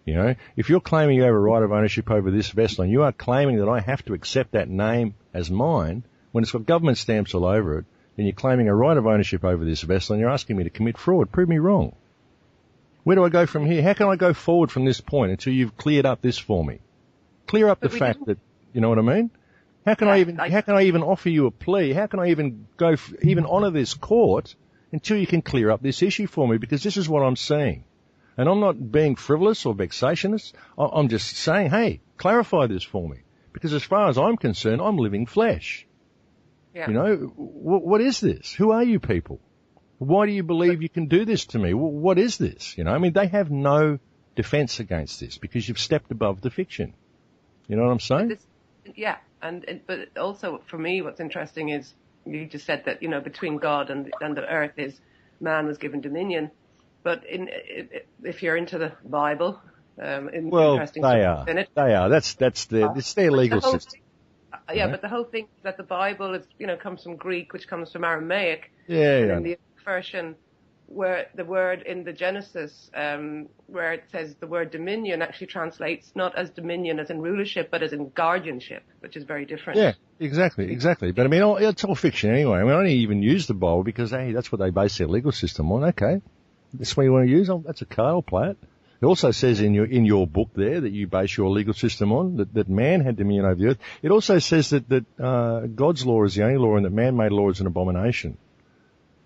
If you're claiming you have a right of ownership over this vessel, and you are claiming that I have to accept that name as mine, when it's got government stamps all over it, then you're claiming a right of ownership over this vessel, and you're asking me to commit fraud. Prove me wrong. Where do I go from here? How can I go forward from this point until you've cleared up this for me? Clear up the fact that, you know what I mean? How can I even offer you a plea? How can I even even honour this court until you can clear up this issue for me? Because this is what I'm saying. And I'm not being frivolous or vexationist. I'm just saying, hey, clarify this for me. Because as far as I'm concerned, I'm living flesh. Yeah. What is this? Who are you people? Why do you believe you can do this to me? What is this? They have no defence against this because you've stepped above the fiction. You know what I'm saying? But also for me, what's interesting is you just said that, between God and the earth is man was given dominion. But if you're into the Bible, interesting they stuff in it. They are. It's their legal system. But the whole thing is that the Bible is, comes from Greek, which comes from Aramaic. And in the version where the word in the Genesis, where it says the word dominion actually translates not as dominion as in rulership, but as in guardianship, which is very different. Yeah, exactly. But it's all fiction anyway. I only even use the Bible because, hey, that's what they base their legal system on. Okay. That's what you want to use? That's okay, I'll play it. It also says in your book there that you base your legal system on, that man had dominion over the earth. It also says that God's law is the only law and that man-made law is an abomination.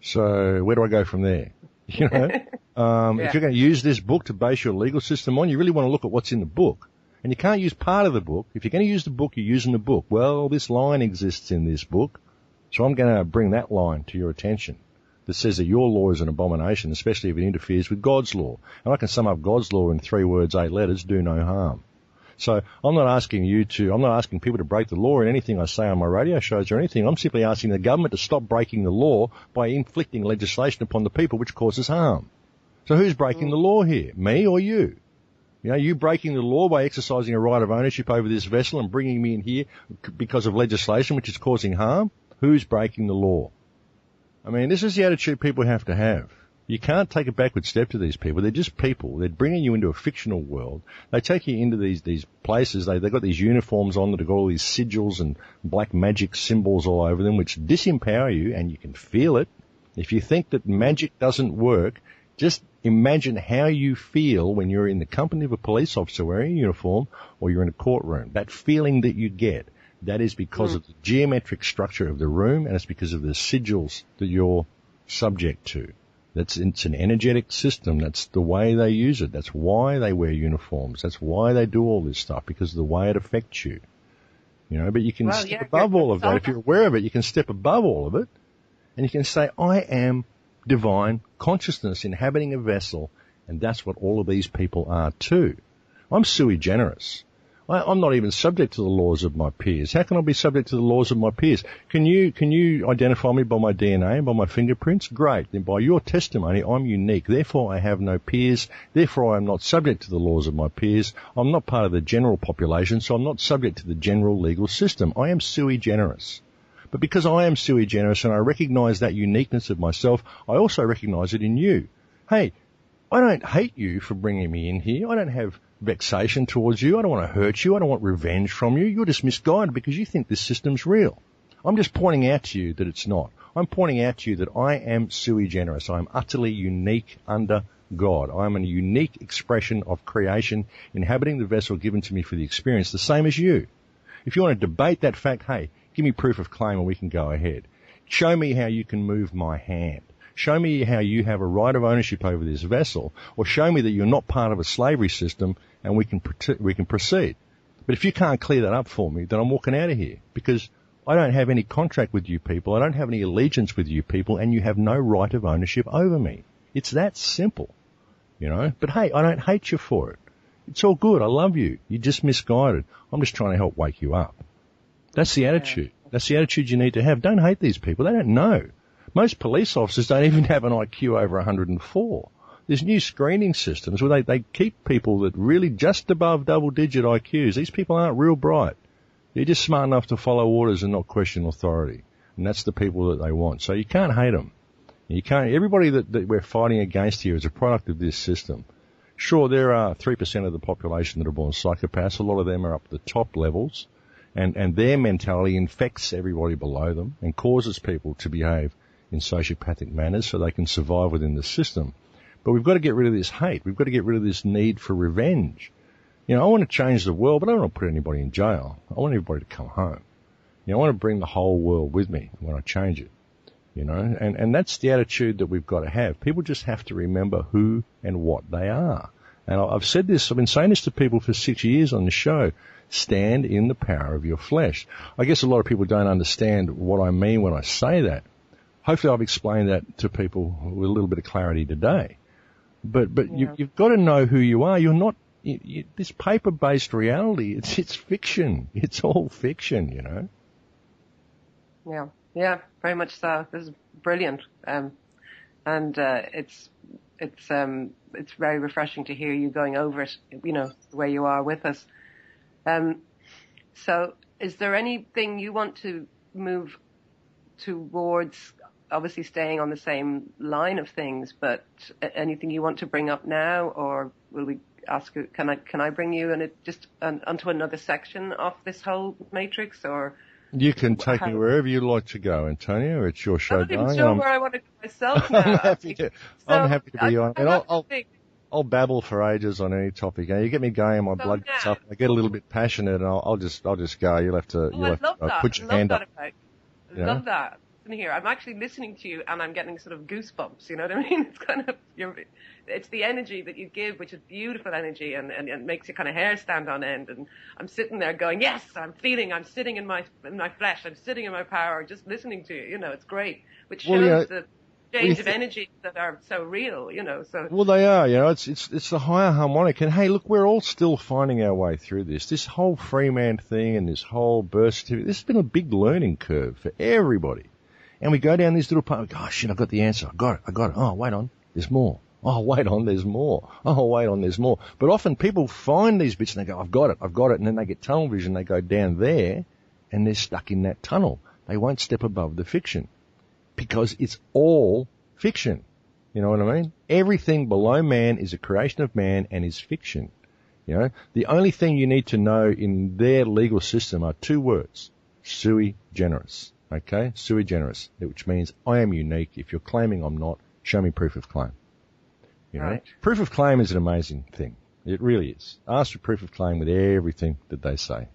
So where do I go from there? If you're going to use this book to base your legal system on, you really want to look at what's in the book. And you can't use part of the book. If you're going to use the book, you're using the book. Well, this line exists in this book, so I'm going to bring that line to your attention. That says that your law is an abomination, especially if it interferes with God's law. And I can sum up God's law in 3 words, 8 letters, do no harm. So I'm not asking people to break the law in anything I say on my radio shows or anything. I'm simply asking the government to stop breaking the law by inflicting legislation upon the people which causes harm. So who's breaking the law here? Me or you? You know, you breaking the law by exercising a right of ownership over this vessel and bringing me in here because of legislation which is causing harm? Who's breaking the law? I mean, this is the attitude people have to have. You can't take a backward step to these people. They're just people. They're bringing you into a fictional world. They take you into these places. They've got these uniforms on that have got all these sigils and black magic symbols all over them which disempower you, and you can feel it. If you think that magic doesn't work, just imagine how you feel when you're in the company of a police officer wearing a uniform or you're in a courtroom. That feeling that you get, that is because of the geometric structure of the room, and it's because of the sigils that you're subject to. It's an energetic system. That's the way they use it. That's why they wear uniforms. That's why they do all this stuff, because of the way it affects you. You know, but you can step above all of that. If you're aware of it, you can step above all of it, and you can say, I am divine consciousness inhabiting a vessel, and that's what all of these people are too. I'm sui generis. I'm not even subject to the laws of my peers. How can I be subject to the laws of my peers? Can you identify me by my DNA and by my fingerprints? Great. Then by your testimony, I'm unique. Therefore, I have no peers. Therefore, I'm not subject to the laws of my peers. I'm not part of the general population, so I'm not subject to the general legal system. I am sui generis. But because I am sui generis and I recognize that uniqueness of myself, I also recognize it in you. Hey, I don't hate you for bringing me in here. I don't have vexation towards you. I don't want to hurt you. I don't want revenge from you. You're just misguided because you think this system's real. I'm just pointing out to you that it's not. I'm pointing out to you that I am sui generis. I am utterly unique under God. I am a unique expression of creation inhabiting the vessel given to me for the experience, the same as you. If you want to debate that fact, hey, give me proof of claim and we can go ahead. Show me how you can move my hand. Show me how you have a right of ownership over this vessel, or show me that you're not part of a slavery system, and we can proceed. But if you can't clear that up for me, then I'm walking out of here, because I don't have any contract with you people, I don't have any allegiance with you people, and you have no right of ownership over me. It's that simple, you know. But hey, I don't hate you for it. It's all good. I love you. You're just misguided. I'm just trying to help wake you up. That's the attitude. That's the attitude you need to have. Don't hate these people. They don't know. Most police officers don't even have an IQ over 104. There's new screening systems where they keep people that really just above double-digit IQs. These people aren't real bright. They're just smart enough to follow orders and not question authority. And that's the people that they want. So you can't hate them. You can't. Everybody that we're fighting against here is a product of this system. Sure, there are 3% of the population that are born psychopaths. A lot of them are up at the top levels. And their mentality infects everybody below them and causes people to behave in sociopathic manners so they can survive within the system. But we've got to get rid of this hate. We've got to get rid of this need for revenge. You know, I want to change the world, but I don't want to put anybody in jail. I want everybody to come home. You know, I want to bring the whole world with me when I change it. You know, and that's the attitude that we've got to have. People just have to remember who and what they are. And I've said this, I've been saying this to people for 6 years on the show. Stand in the power of your flesh. I guess a lot of people don't understand what I mean when I say that. Hopefully I've explained that to people with a little bit of clarity today. But you've got to know who you are. You're not this paper-based reality. It's fiction. It's all fiction, you know. Yeah, very much so. This is brilliant, and it's very refreshing to hear you going over it. You know, the way you are with us. So, is there anything you want to move towards? Obviously staying on the same line of things, but anything you want to bring up now, or will we ask you, can I bring you onto another section of this whole matrix, or? You can take me wherever you like to go, Antonio. It's your show, darling. I'm not even sure where I want to go myself now. I'm happy to be on. And I'll babble for ages on any topic. You get me going, my blood gets up. I get a little bit passionate, and I'll just go. You'll have to put your hand up. I love that. Here, I'm actually listening to you, and I'm getting sort of goosebumps. You know what I mean? It's kind of it's the energy that you give, which is beautiful energy, and it makes your kind of hair stand on end. And I'm sitting there going, yes, I'm sitting in my flesh, I'm sitting in my power, just listening to you. You know, it's great. Which shows exchange of energies that are so real, so. Well, they are, it's the higher harmonic. And hey, look, we're all still finding our way through this. This whole free man thing and this whole birth certificate, this has been a big learning curve for everybody. And we go down these little paths, oh shit, I got the answer. I got it. Oh, wait on, there's more. Oh, wait on, there's more. Oh, wait on, there's more. But often people find these bits and they go, I've got it. And then they get tunnel vision, they go down there and they're stuck in that tunnel. They won't step above the fiction. Because it's all fiction. You know what I mean? Everything below man is a creation of man and is fiction. The only thing you need to know in their legal system are two words. Sui generis. Okay? Sui generis. Which means I am unique. If you're claiming I'm not, show me proof of claim. Right. Proof of claim is an amazing thing. It really is. Ask for proof of claim with everything that they say.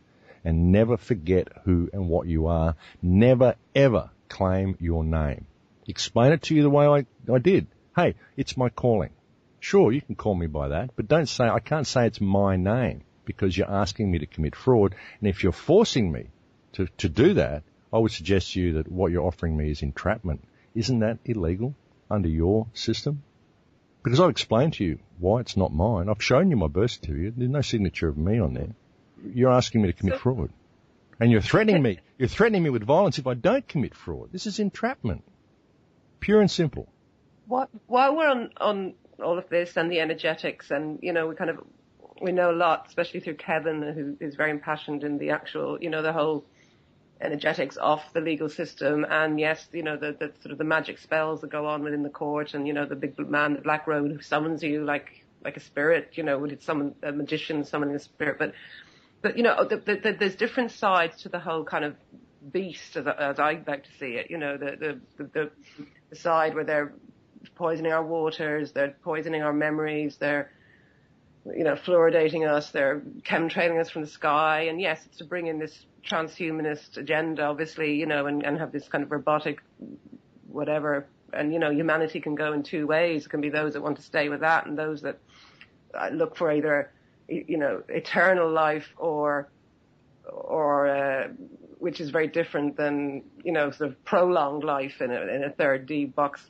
And never forget who and what you are. Never, ever claim your name. Explain it to you the way I did. Hey, it's my calling. Sure, you can call me by that, but I can't say it's my name because you're asking me to commit fraud. And if you're forcing me to do that, I would suggest to you that what you're offering me is entrapment. Isn't that illegal under your system? Because I've explained to you why it's not mine. I've shown you my birth certificate. There's no signature of me on there. You're asking me to commit fraud. And you're threatening me. You're threatening me with violence if I don't commit fraud. This is entrapment. Pure and simple. While we're on all of this and the energetics and, we know a lot, especially through Kevin, who is very impassioned in the actual, the whole energetics of the legal system. And yes, the sort of the magic spells that go on within the court and, the big man, the black robe who summons you like a spirit, would it summon a magician summoning a spirit? But there's different sides to the whole kind of beast, as I like to see it. The side where they're poisoning our waters, they're poisoning our memories, they're, fluoridating us, they're chemtrailing us from the sky. And yes, it's to bring in this transhumanist agenda, obviously, and have this kind of robotic whatever. And, humanity can go in two ways. It can be those that want to stay with that and those that look for either eternal life or which is very different than, sort of prolonged life in a third D box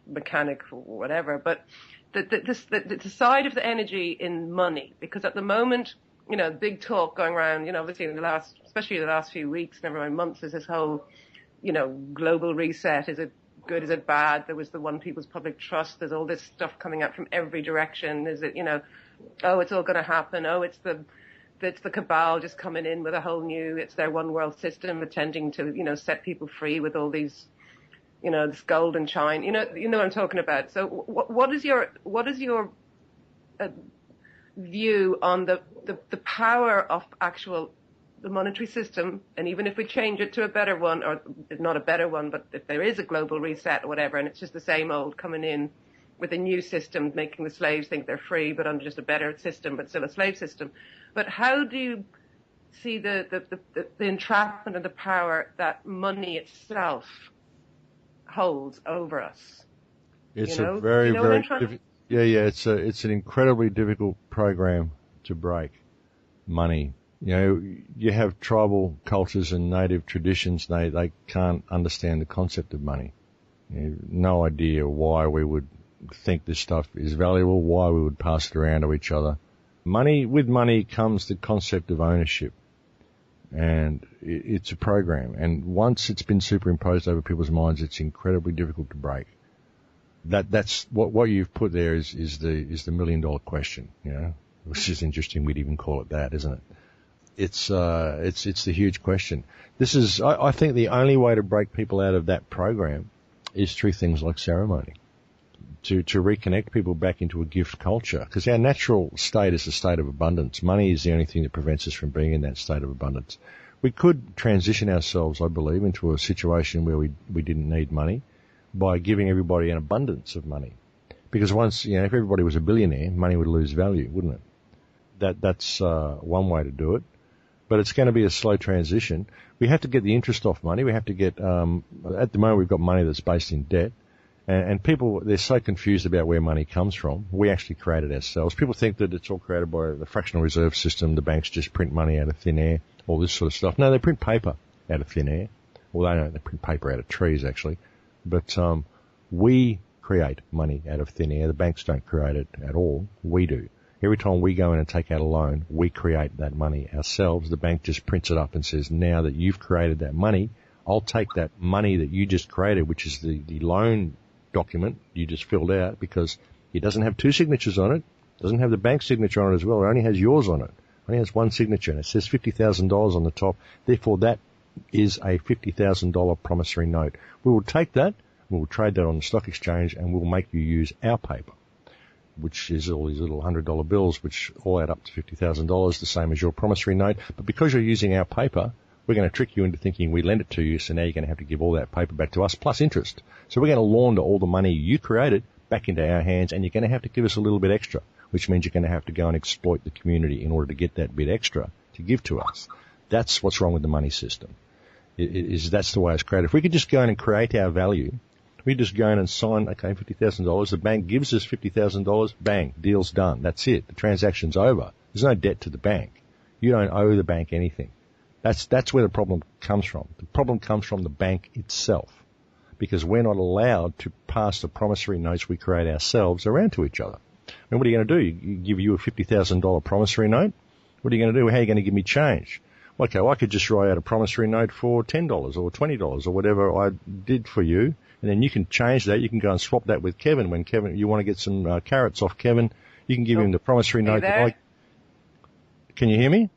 mechanic or whatever. But the side of the energy in money, because at the moment, big talk going around, obviously especially the last few weeks, never mind months, is this whole, global reset. Is it good? Is it bad? There was the One People's Public Trust. There's all this stuff coming out from every direction. Is it, oh, it's all going to happen. Oh, it's the cabal just coming in with a whole new, it's their one world system attending to, set people free with all these, this gold and shine. You know what I'm talking about. So what is your view on the power of the monetary system? And even if we change it to a better one, or not a better one, but if there is a global reset or whatever, and it's just the same old coming in with a new system, making the slaves think they're free, but under just a better system, but still a slave system. But how do you see the entrapment and the power that to itself holds over us? It's a very, very it's an incredibly difficult program to break. Money. You have tribal cultures and native traditions, they can't understand the concept of money. No idea why we would think this stuff is valuable, why we would pass it around to each other. With money comes the concept of ownership. And it's a program. And once it's been superimposed over people's minds, it's incredibly difficult to break. That's what you've put there is the $1 million question, which is interesting. We'd even call it that, isn't it? It's the huge question. I think the only way to break people out of that program is through things like ceremony. To reconnect people back into a gift culture, because our natural state is a state of abundance. Money is the only thing that prevents us from being in that state of abundance. We could transition ourselves, I believe, into a situation where we didn't need money by giving everybody an abundance of money. Because once, if everybody was a billionaire, money would lose value, wouldn't it? That's one way to do it. But it's going to be a slow transition. We have to get the interest off money. We have to get, at the moment we've got money that's based in debt. And people, they're so confused about where money comes from. We actually create it ourselves. People think that it's all created by the fractional reserve system. The banks just print money out of thin air, all this sort of stuff. No, they print paper out of thin air. Well, they print paper out of trees, actually. But We create money out of thin air. The banks don't create it at all. We do. Every time we go in and take out a loan, we create that money ourselves. The bank just prints it up and says, now that you've created that money, I'll take that money that you just created, which is the loan document you just filled out, because it doesn't have two signatures on it, doesn't have the bank signature on it as well, it only has yours on it. It only has one signature, and it says $50,000 on the top. Therefore, that is a $50,000 promissory note. We will take that, we will trade that on the stock exchange, and we'll make you use our paper, which is all these little $100 bills, which all add up to $50,000, the same as your promissory note. But because you're using our paper, we're going to trick you into thinking we lend it to you, so now you're going to have to give all that paper back to us, plus interest. So we're going to launder all the money you created back into our hands, and you're going to have to give us a little bit extra, which means you're going to have to go and exploit the community in order to get that bit extra to give to us. That's what's wrong with the money system. That's the way it's created. If we could just go in and create our value, we just go in and sign, okay, $50,000. The bank gives us $50,000. Bang, deal's done. That's it. The transaction's over. There's no debt to the bank. You don't owe the bank anything. That's where the problem comes from. The problem comes from the bank itself, because we're not allowed to pass the promissory notes we create ourselves around to each other. And what are you going to do? You give you a $50,000 promissory note? What are you going to do? How are you going to give me change? Okay, well, I could just write out a promissory note for $10 or $20 or whatever I did for you, and then you can change that. You can go and swap that with Kevin. When Kevin, you want to get some carrots off Kevin, you can give him the promissory note. Can you hear me?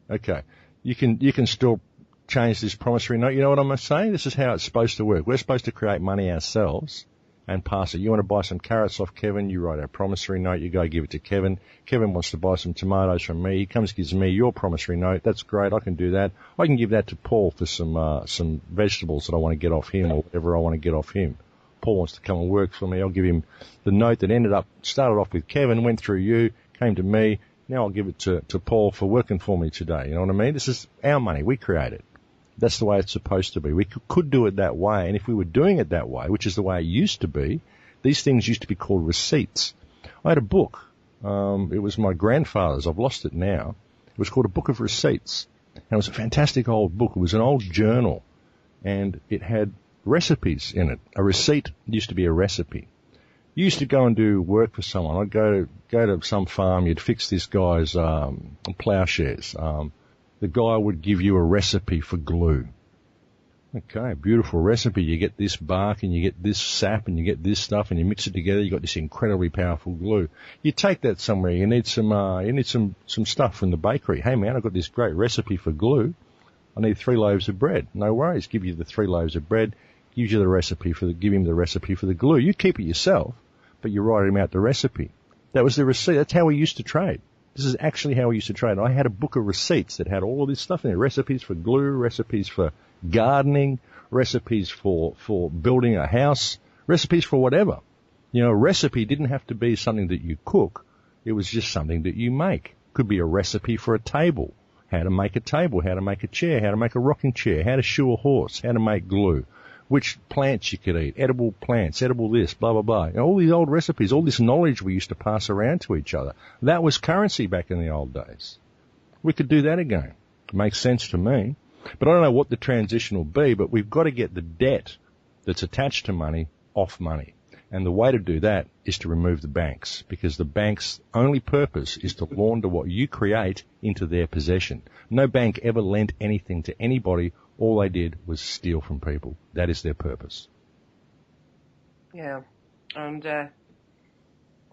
Okay. You can still change this promissory note. You know what I'm saying? This is how it's supposed to work. We're supposed to create money ourselves and pass it. You want to buy some carrots off Kevin, you write a promissory note, you go give it to Kevin. Kevin wants to buy some tomatoes from me. He comes, gives me your promissory note. That's great. I can do that. I can give that to Paul for some vegetables that I want to get off him, or whatever I want to get off him. Paul wants to come and work for me. I'll give him the note that started off with Kevin, went through you, came to me. Now I'll give it to Paul for working for me today. You know what I mean? This is our money. We create it. That's the way it's supposed to be. We could do it that way, and if we were doing it that way, which is the way it used to be, these things used to be called receipts. I had a book. It was my grandfather's. I've lost it now. It was called A Book of Receipts. And it was a fantastic old book. It was an old journal, and it had recipes in it. A receipt used to be a recipe. You used to go and do work for someone. I'd go to some farm. You'd fix this guy's plowshares. The guy would give you a recipe for glue. Okay, beautiful recipe. You get this bark and you get this sap and you get this stuff and you mix it together. You got this incredibly powerful glue. You take that somewhere. You need some stuff from the bakery. Hey man, I've got this great recipe for glue. I need 3 loaves of bread. No worries. Give you the 3 loaves of bread. Gives you the recipe give him the recipe for the glue. You keep it yourself, but you write him out the recipe. That was the receipt. That's how we used to trade. This is actually how we used to trade. I had a book of receipts that had all of this stuff in it. Recipes for glue, recipes for gardening, recipes for building a house, recipes for whatever. You know, a recipe didn't have to be something that you cook. It was just something that you make. Could be a recipe for a table. How to make a table, how to make a chair, how to make a rocking chair, how to shoe a horse, how to make glue, which plants you could eat, edible plants, edible this, blah, blah, blah. You know, all these old recipes, all this knowledge we used to pass around to each other. That was currency back in the old days. We could do that again. It makes sense to me. But I don't know what the transition will be, but we've got to get the debt that's attached to money off money. And the way to do that is to remove the banks, because the bank's only purpose is to launder what you create into their possession. No bank ever lent anything to anybody. All they did was steal from people. That is their purpose. Yeah. And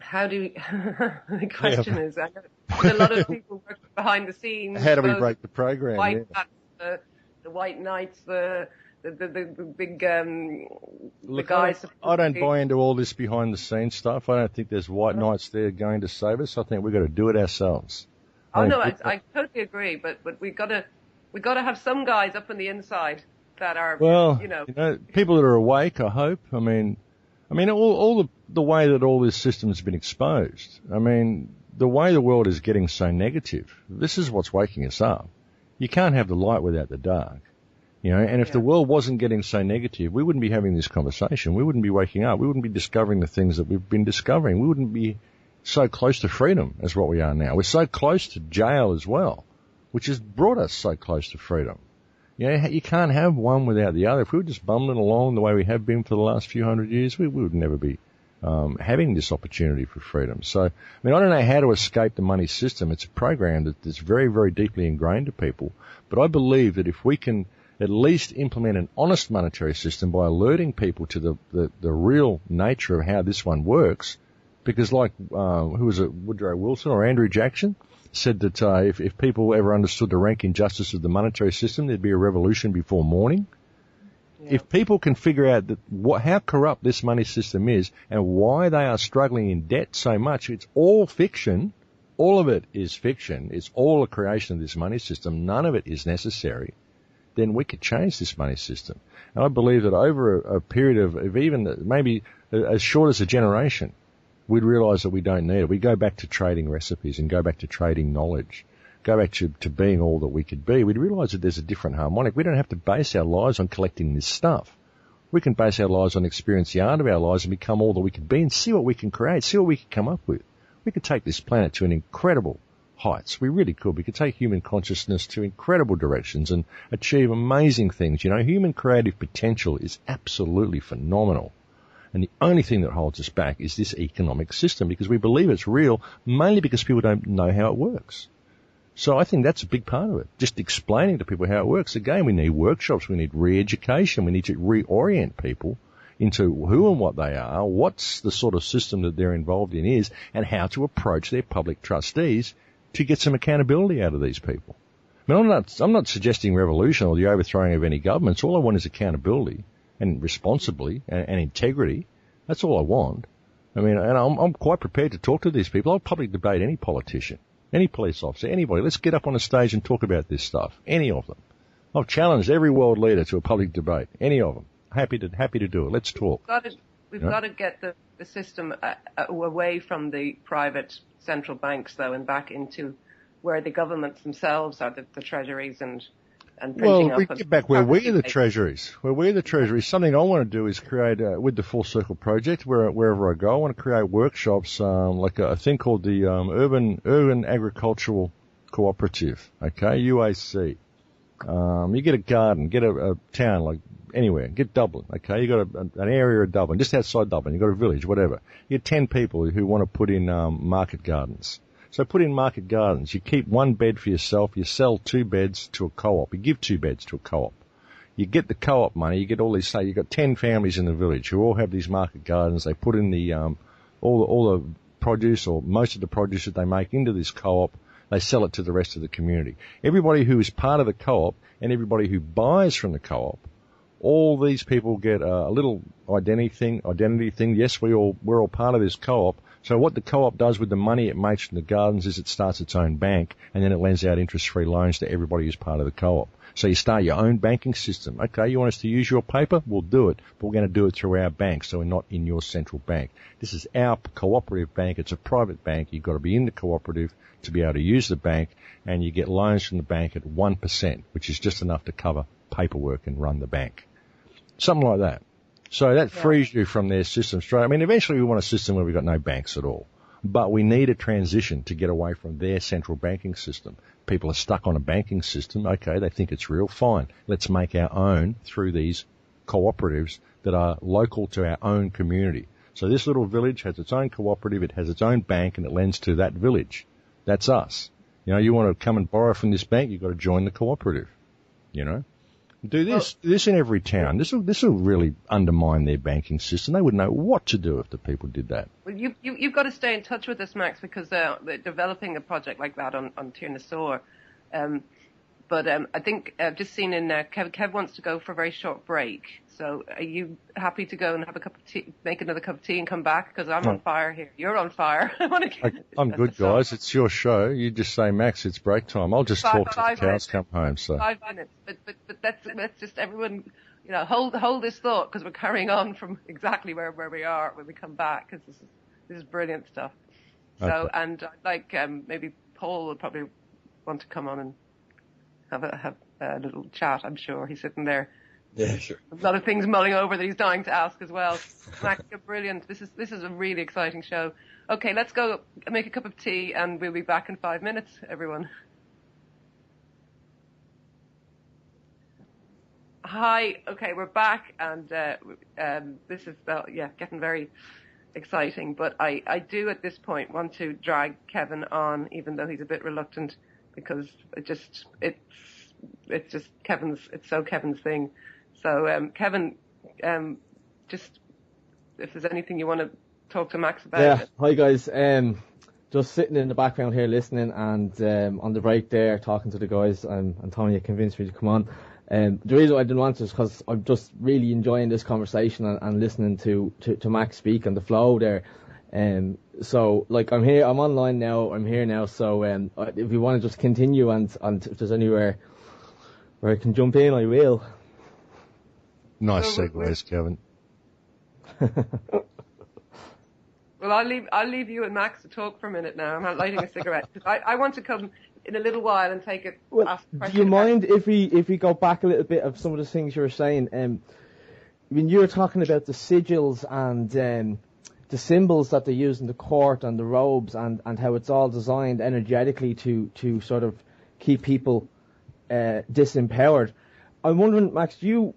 how do we, the question is, I know a lot of people work behind the scenes. How do we break the program? White hats, the white knights, the big the guys. I don't buy into all this behind the scenes stuff. I don't think there's white knights there going to save us. I think we've got to do it ourselves. Oh no, I totally agree. But we got to have some guys up on the inside that are people that are awake. I hope. I mean, all the way that all this system has been exposed. I mean, the way the world is getting so negative. This is what's waking us up. You can't have the light without the dark. You know, and if the world wasn't getting so negative, we wouldn't be having this conversation. We wouldn't be waking up. We wouldn't be discovering the things that we've been discovering. We wouldn't be so close to freedom as what we are now. We're so close to jail as well, which has brought us so close to freedom. You know, you can't have one without the other. If we were just bumbling along the way we have been for the last few hundred years, we would never be having this opportunity for freedom. So, I mean, I don't know how to escape the money system. It's a program that's very, very deeply ingrained to people. But I believe that if we can at least implement an honest monetary system by alerting people to the real nature of how this one works, because like, who was it, Woodrow Wilson or Andrew Jackson said that if people ever understood the rank injustice of the monetary system, there'd be a revolution before morning. Yeah. If people can figure out how corrupt this money system is and why they are struggling in debt so much, it's all fiction. All of it is fiction. It's all a creation of this money system. None of it is necessary. Then we could change this money system. And I believe that over a period of even maybe as short as a generation, we'd realize that we don't need it. We go back to trading recipes and go back to trading knowledge, go back to being all that we could be. We'd realize that there's a different harmonic. We don't have to base our lives on collecting this stuff. We can base our lives on experience the art of our lives and become all that we could be and see what we can create, see what we can come up with. We could take this planet to an incredible heights. We really could. We could take human consciousness to incredible directions and achieve amazing things. You know, human creative potential is absolutely phenomenal. And the only thing that holds us back is this economic system because we believe it's real, mainly because people don't know how it works. So I think that's a big part of it. Just explaining to people how it works. Again, we need workshops. We need re-education. We need to reorient people into who and what they are, what's the sort of system that they're involved in is, and how to approach their public trustees to get some accountability out of these people. I mean, I'm not suggesting revolution or the overthrowing of any governments. All I want is accountability and responsibly and integrity. That's all I want. I mean, and I'm quite prepared to talk to these people. I'll public debate any politician, any police officer, anybody. Let's get up on a stage and talk about this stuff. Any of them. I've challenged every world leader to a public debate. Any of them. Happy to do it. Let's talk. We've got to get the system away from the private central banks, though, and back into where the governments themselves are the treasuries and printing up. Well, we get back where we're the treasuries. Where we're the treasuries. Something I want to do is create, with the Full Circle Project, wherever I go, I want to create workshops, like a thing called the Urban Agricultural Cooperative, okay, UAC. You get a garden, get a town, like anywhere, get Dublin, okay, you got an area of Dublin, just outside Dublin, you got a village, whatever. You get 10 people who want to put in market gardens. So put in market gardens. You keep one bed for yourself. You sell 2 beds to a co-op. You give 2 beds to a co-op. You get the co-op money. You get all these, say, you've got 10 families in the village who all have these market gardens. They put in the, all the produce or most of the produce that they make into this co-op. They sell it to the rest of the community. Everybody who is part of the co-op and everybody who buys from the co-op, all these people get a little identity thing. Yes, we're all part of this co-op. So what the co-op does with the money it makes from the gardens is it starts its own bank and then it lends out interest-free loans to everybody who's part of the co-op. So you start your own banking system. Okay, you want us to use your paper? We'll do it, but we're going to do it through our bank, so we're not in your central bank. This is our cooperative bank. It's a private bank. You've got to be in the cooperative to be able to use the bank, and you get loans from the bank at 1%, which is just enough to cover paperwork and run the bank. Something like that. So that frees you from their system straight. I mean, eventually we want a system where we've got no banks at all. But we need a transition to get away from their central banking system. People are stuck on a banking system. Okay, they think it's real. Fine. Let's make our own through these cooperatives that are local to our own community. So this little village has its own cooperative, it has its own bank, and it lends to that village. That's us. You know, you want to come and borrow from this bank, you've got to join the cooperative. You know? Do this in every town. This will really undermine their banking system. They wouldn't know what to do if the people did that. Well, you've got to stay in touch with us, Max, because they're developing a project like that on Tir na Saor. But I think I've just seen in Kev wants to go for a very short break. So are you happy to go and have a cup of tea, make another cup of tea and come back? Because I'm on fire here. You're on fire. I'm good, guys. It's your show. You just say, Max, it's break time. I'll just talk till the cows come home. So 5 minutes. But that's just everyone, you know, hold this thought because we're carrying on from exactly where we are when we come back because this is brilliant stuff. So, okay. And I'd like maybe Paul would probably want to come on and have a little chat. I'm sure he's sitting there. Yeah, sure. A lot of things mulling over that he's dying to ask as well. Max, you're brilliant. This is a really exciting show. Okay, let's go make a cup of tea and we'll be back in 5 minutes, everyone. Hi. Okay, we're back, and this is getting very exciting. But I do at this point want to drag Kevin on, even though he's a bit reluctant, because it's Kevin's thing. So Kevin, just if there's anything you want to talk to Max about. Yeah. Hi guys. Just sitting in the background here listening, and on the break there talking to the guys, and Tony convinced me to come on. The reason I didn't want to is because I'm just really enjoying this conversation and listening to Max speak and the flow there. So like I'm online now, I'm here now. So if you want to just continue and if there's anywhere where I can jump in, I will. Nice segues, Kevin. Well, I'll leave you and Max to talk for a minute now. I'm not lighting a cigarette because I want to come in a little while and take it. Well, do you mind if we go back a little bit of some of the things you were saying? When you were talking about the sigils and the symbols that they use in the court and the robes and how it's all designed energetically to sort of keep people disempowered. I'm wondering, Max, do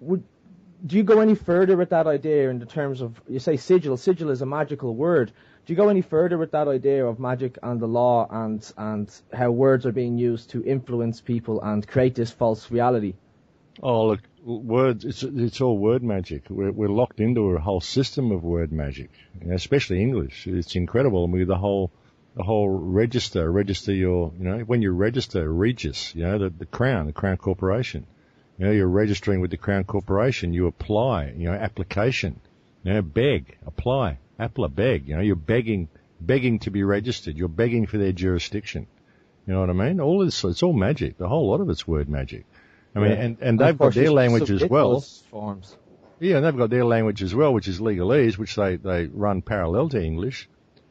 you go any further with that idea in the terms of, you say sigil is a magical word. Do you go any further with that idea of magic and the law and how words are being used to influence people and create this false reality? Oh, look, words, it's all word magic. We're locked into a whole system of word magic, especially English. It's incredible. And the whole register your, when you register Regis, the Crown Corporation. You're registering with the Crown Corporation. You apply, application. Beg, apply, beg. You're begging to be registered. You're begging for their jurisdiction. You know what I mean? All this, it's all magic. The whole lot of it's word magic. I mean, and they've got their language as well. Forms. Yeah, and they've got their language as well, which is legalese, which they run parallel to English.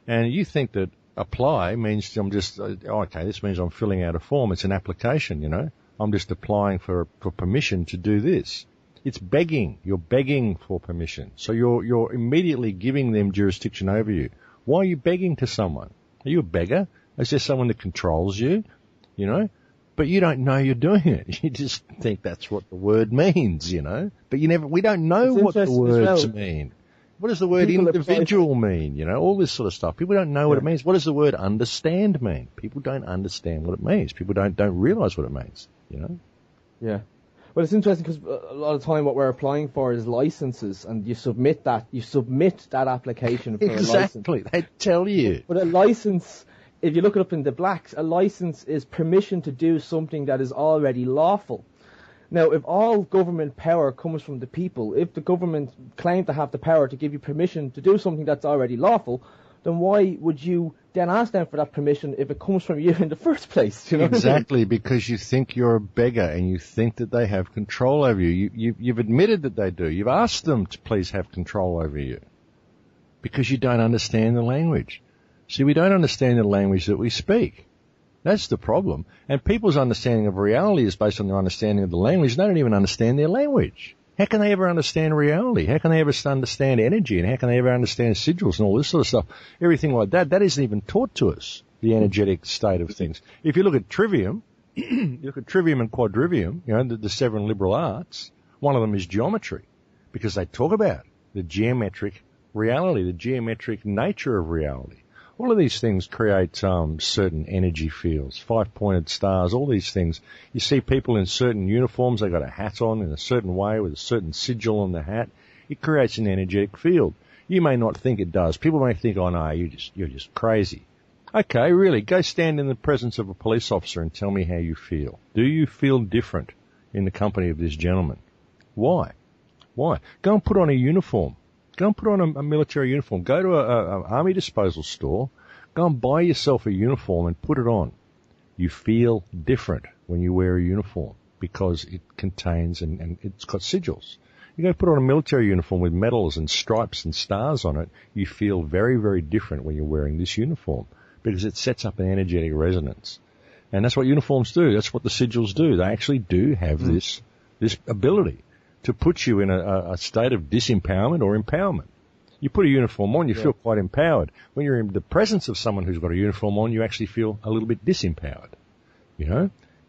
And you think that apply means I'm just, okay, this means I'm filling out a form. It's an application, I'm just applying for permission to do this. It's begging. You're begging for permission. So you're immediately giving them jurisdiction over you. Why are you begging to someone? Are you a beggar? Is there someone that controls you? But you don't know you're doing it. You just think that's what the word means, But we don't know what the words mean. What does the word individual mean? All this sort of stuff. People don't know what it means. What does the word understand mean? People don't understand what it means. People don't realize what it means. Yeah. Well, it's interesting because a lot of the time what we're applying for is licenses, and you submit that application for a license. Exactly. They tell you. But a license, if you look it up in the blacks, a license is permission to do something that is already lawful. Now, if all government power comes from the people, if the government claim to have the power to give you permission to do something that's already lawful, then why would you then ask them for that permission if it comes from you in the first place? Exactly, because you think you're a beggar and you think that they have control over you. You've admitted that they do. You've asked them to please have control over you because you don't understand the language. See, we don't understand the language that we speak. That's the problem. And people's understanding of reality is based on their understanding of the language. They don't even understand their language. How can they ever understand reality? How can they ever understand energy? And how can they ever understand sigils and all this sort of stuff? Everything like that isn't even taught to us, the energetic state of things. If you look at trivium, and quadrivium, the seven liberal arts, one of them is geometry, because they talk about the geometric reality, the geometric nature of reality. All of these things create certain energy fields, 5-pointed stars, all these things. You see people in certain uniforms, they've got a hat on in a certain way with a certain sigil on the hat. It creates an energetic field. You may not think it does. People may think, oh no, you're just crazy. Okay, really, go stand in the presence of a police officer and tell me how you feel. Do you feel different in the company of this gentleman? Why? Go and put on a uniform. Go and put on a military uniform. Go to an army disposal store. Go and buy yourself a uniform and put it on. You feel different when you wear a uniform because it contains and it's got sigils. You go put on a military uniform with medals and stripes and stars on it. You feel very, very different when you're wearing this uniform because it sets up an energetic resonance. And that's what uniforms do. That's what the sigils do. They actually do have this ability to put you in a state of disempowerment or empowerment. You put a uniform on, you feel quite empowered. When you're in the presence of someone who's got a uniform on, you actually feel a little bit disempowered.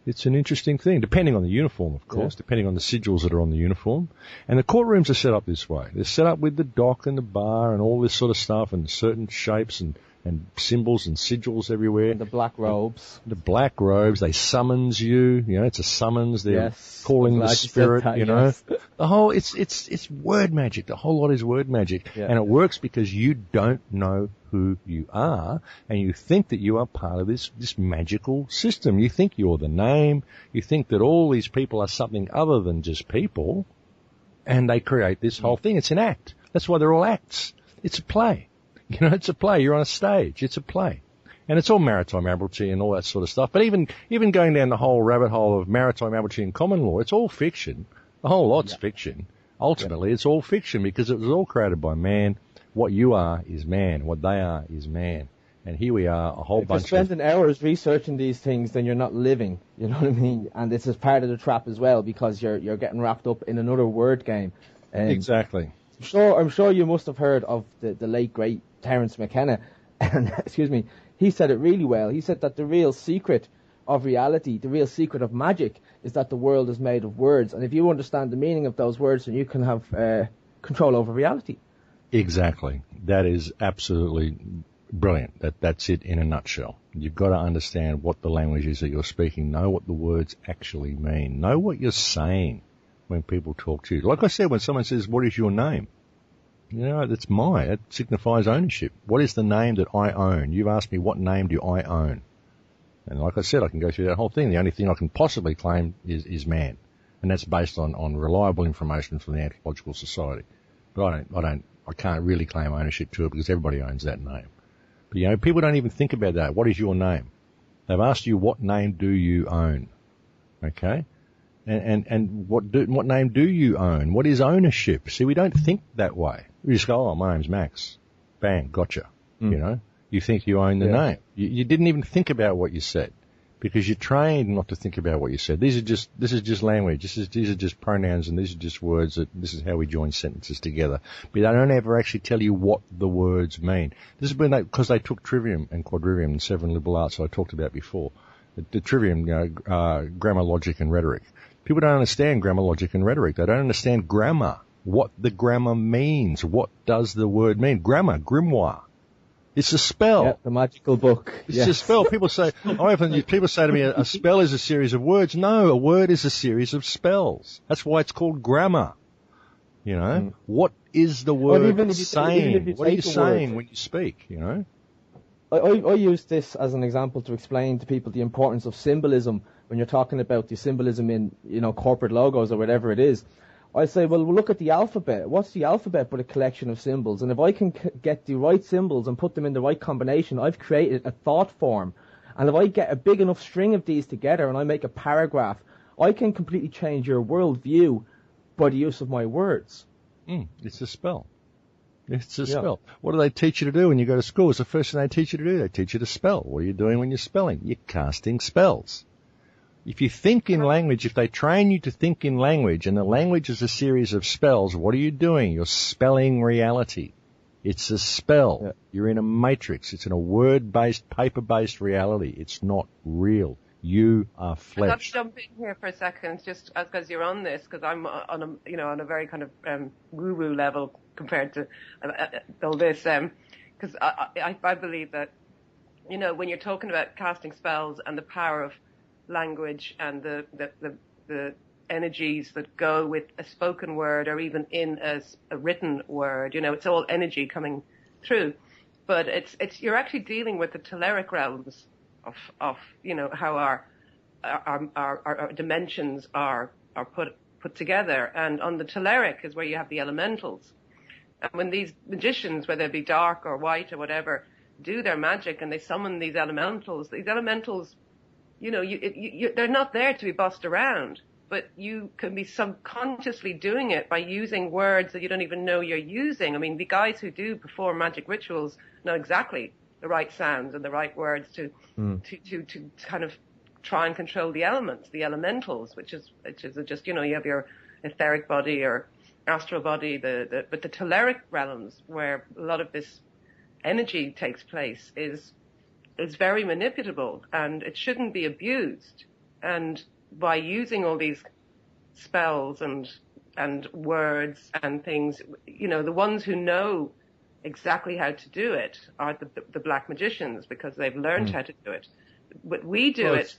It's an interesting thing, depending on the uniform, of course, depending on the sigils that are on the uniform. And the courtrooms are set up this way. They're set up with the dock and the bar and all this sort of stuff and certain shapes and symbols and sigils everywhere. And the black robes. The black robes, they summons you, it's a summons, they're calling the spirit, Yes. The whole, it's word magic, the whole lot is word magic. Yeah. And it works because you don't know who you are, and you think that you are part of this magical system. You think you're the name, you think that all these people are something other than just people, and they create this whole thing. It's an act. That's why they're all acts. It's a play. It's a play. You're on a stage. It's a play. And it's all maritime admiralty and all that sort of stuff. But even going down the whole rabbit hole of maritime admiralty and common law, it's all fiction. The whole lot's fiction. Ultimately, it's all fiction because it was all created by man. What you are is man. What they are is man. And here we are, a whole bunch of... If you're spending hours researching these things, then you're not living. You know what I mean? And it's as part of the trap as well because you're getting wrapped up in another word game. Exactly. I'm sure you must have heard of the late, great Terence McKenna. And, he said it really well. He said that the real secret of reality, the real secret of magic, is that the world is made of words. And if you understand the meaning of those words, then you can have control over reality. Exactly. That is absolutely brilliant. That's it in a nutshell. You've got to understand what the language is that you're speaking, know what the words actually mean, know what you're saying when people talk to you. Like I said, when someone says, "What is your name?" That's mine. It signifies ownership. What is the name that I own? You've asked me, what name do I own? And like I said, I can go through that whole thing. The only thing I can possibly claim is man. And that's based on reliable information from the Anthropological Society. But I can't really claim ownership to it because everybody owns that name. But people don't even think about that. What is your name? They've asked you, what name do you own? Okay? And what name do you own? What is ownership? See, we don't think that way. We just go, my name's Max. Bang, gotcha. You think you own the name. You didn't even think about what you said because you're trained not to think about what you said. This is just language. These are just pronouns and these are just words this is how we join sentences together. But they don't ever actually tell you what the words mean. This has been because they took trivium and quadrivium and 7 liberal arts I talked about before. The trivium, grammar, logic and rhetoric. People don't understand grammar, logic and rhetoric. They don't understand grammar. What the grammar means. What does the word mean? Grammar, grimoire. It's a spell. Yeah, the magical book. It's a spell. People say to me, a spell is a series of words. No, a word is a series of spells. That's why it's called grammar. What is the word saying? What are you saying when you speak, I use this as an example to explain to people the importance of symbolism when you're talking about the symbolism in, corporate logos or whatever it is. I say, well, look at the alphabet. What's the alphabet but a collection of symbols? And if I can get the right symbols and put them in the right combination, I've created a thought form. And if I get a big enough string of these together and I make a paragraph, I can completely change your worldview by the use of my words. It's a spell. It's a spell. What do they teach you to do when you go to school? It's the first thing they teach you to do. They teach you to spell. What are you doing when you're spelling? You're casting spells. If you think in language, if they train you to think in language, and the language is a series of spells, what are you doing? You're spelling reality. It's a spell. Yeah. You're in a matrix. It's in a word-based, paper-based reality. It's not real. You are flesh. I'd love to jump in here for a second, just because you're on this, because I'm on a very kind of woo-woo level compared to all this, because I believe that, when you're talking about casting spells and the power of language and the energies that go with a spoken word or even in a written word, it's all energy coming through. But you're actually dealing with the telluric realms of how our dimensions are put together. And on the telluric is where you have the elementals. And when these magicians, whether it be dark or white or whatever, do their magic and they summon these elementals they're not there to be bossed around, but you can be subconsciously doing it by using words that you don't even know you're using. I mean, the guys who do perform magic rituals know exactly the right sounds and the right words to kind of try and control the elements, the elementals, which is just, you have your etheric body or astral body, but the telluric realms where a lot of this energy takes place is very manipulable, and it shouldn't be abused. And by using all these spells and words and things, you know, the ones who know exactly how to do it are the black magicians, because they've learned how to do it. But we do it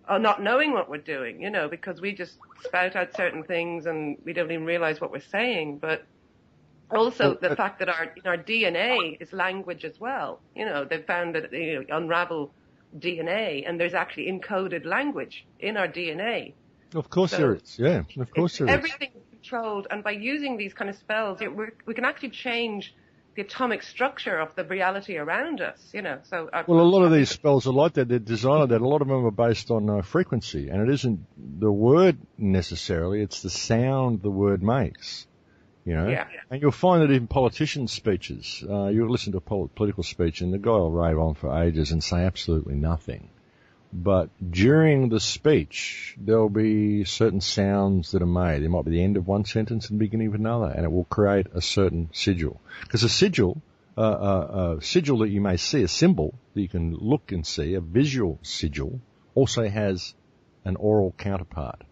not knowing what we're doing, you know, because we just spout out certain things and we don't even realize what we're saying. But also the fact that our DNA is language as well. You know, they've found that, you know, unravel DNA, and there's actually encoded language in our DNA. Of course there is. Yeah, of course there is. Everything is controlled, and by using these kind of spells, we can actually change the atomic structure of the reality around us, you know. So well, a lot of these spells are like that. They're designed like that. A lot of them are based on frequency, and it isn't the word necessarily. It's the sound the word makes, you know. Yeah. And you'll find that in politicians' speeches, you'll listen to a political speech, and the guy will rave on for ages and say absolutely nothing. But during the speech, there'll be certain sounds that are made. There might be the end of one sentence and the beginning of another, and it will create a certain sigil. Because a sigil that you may see, a symbol that you can look and see, a visual sigil, also has an oral counterpart.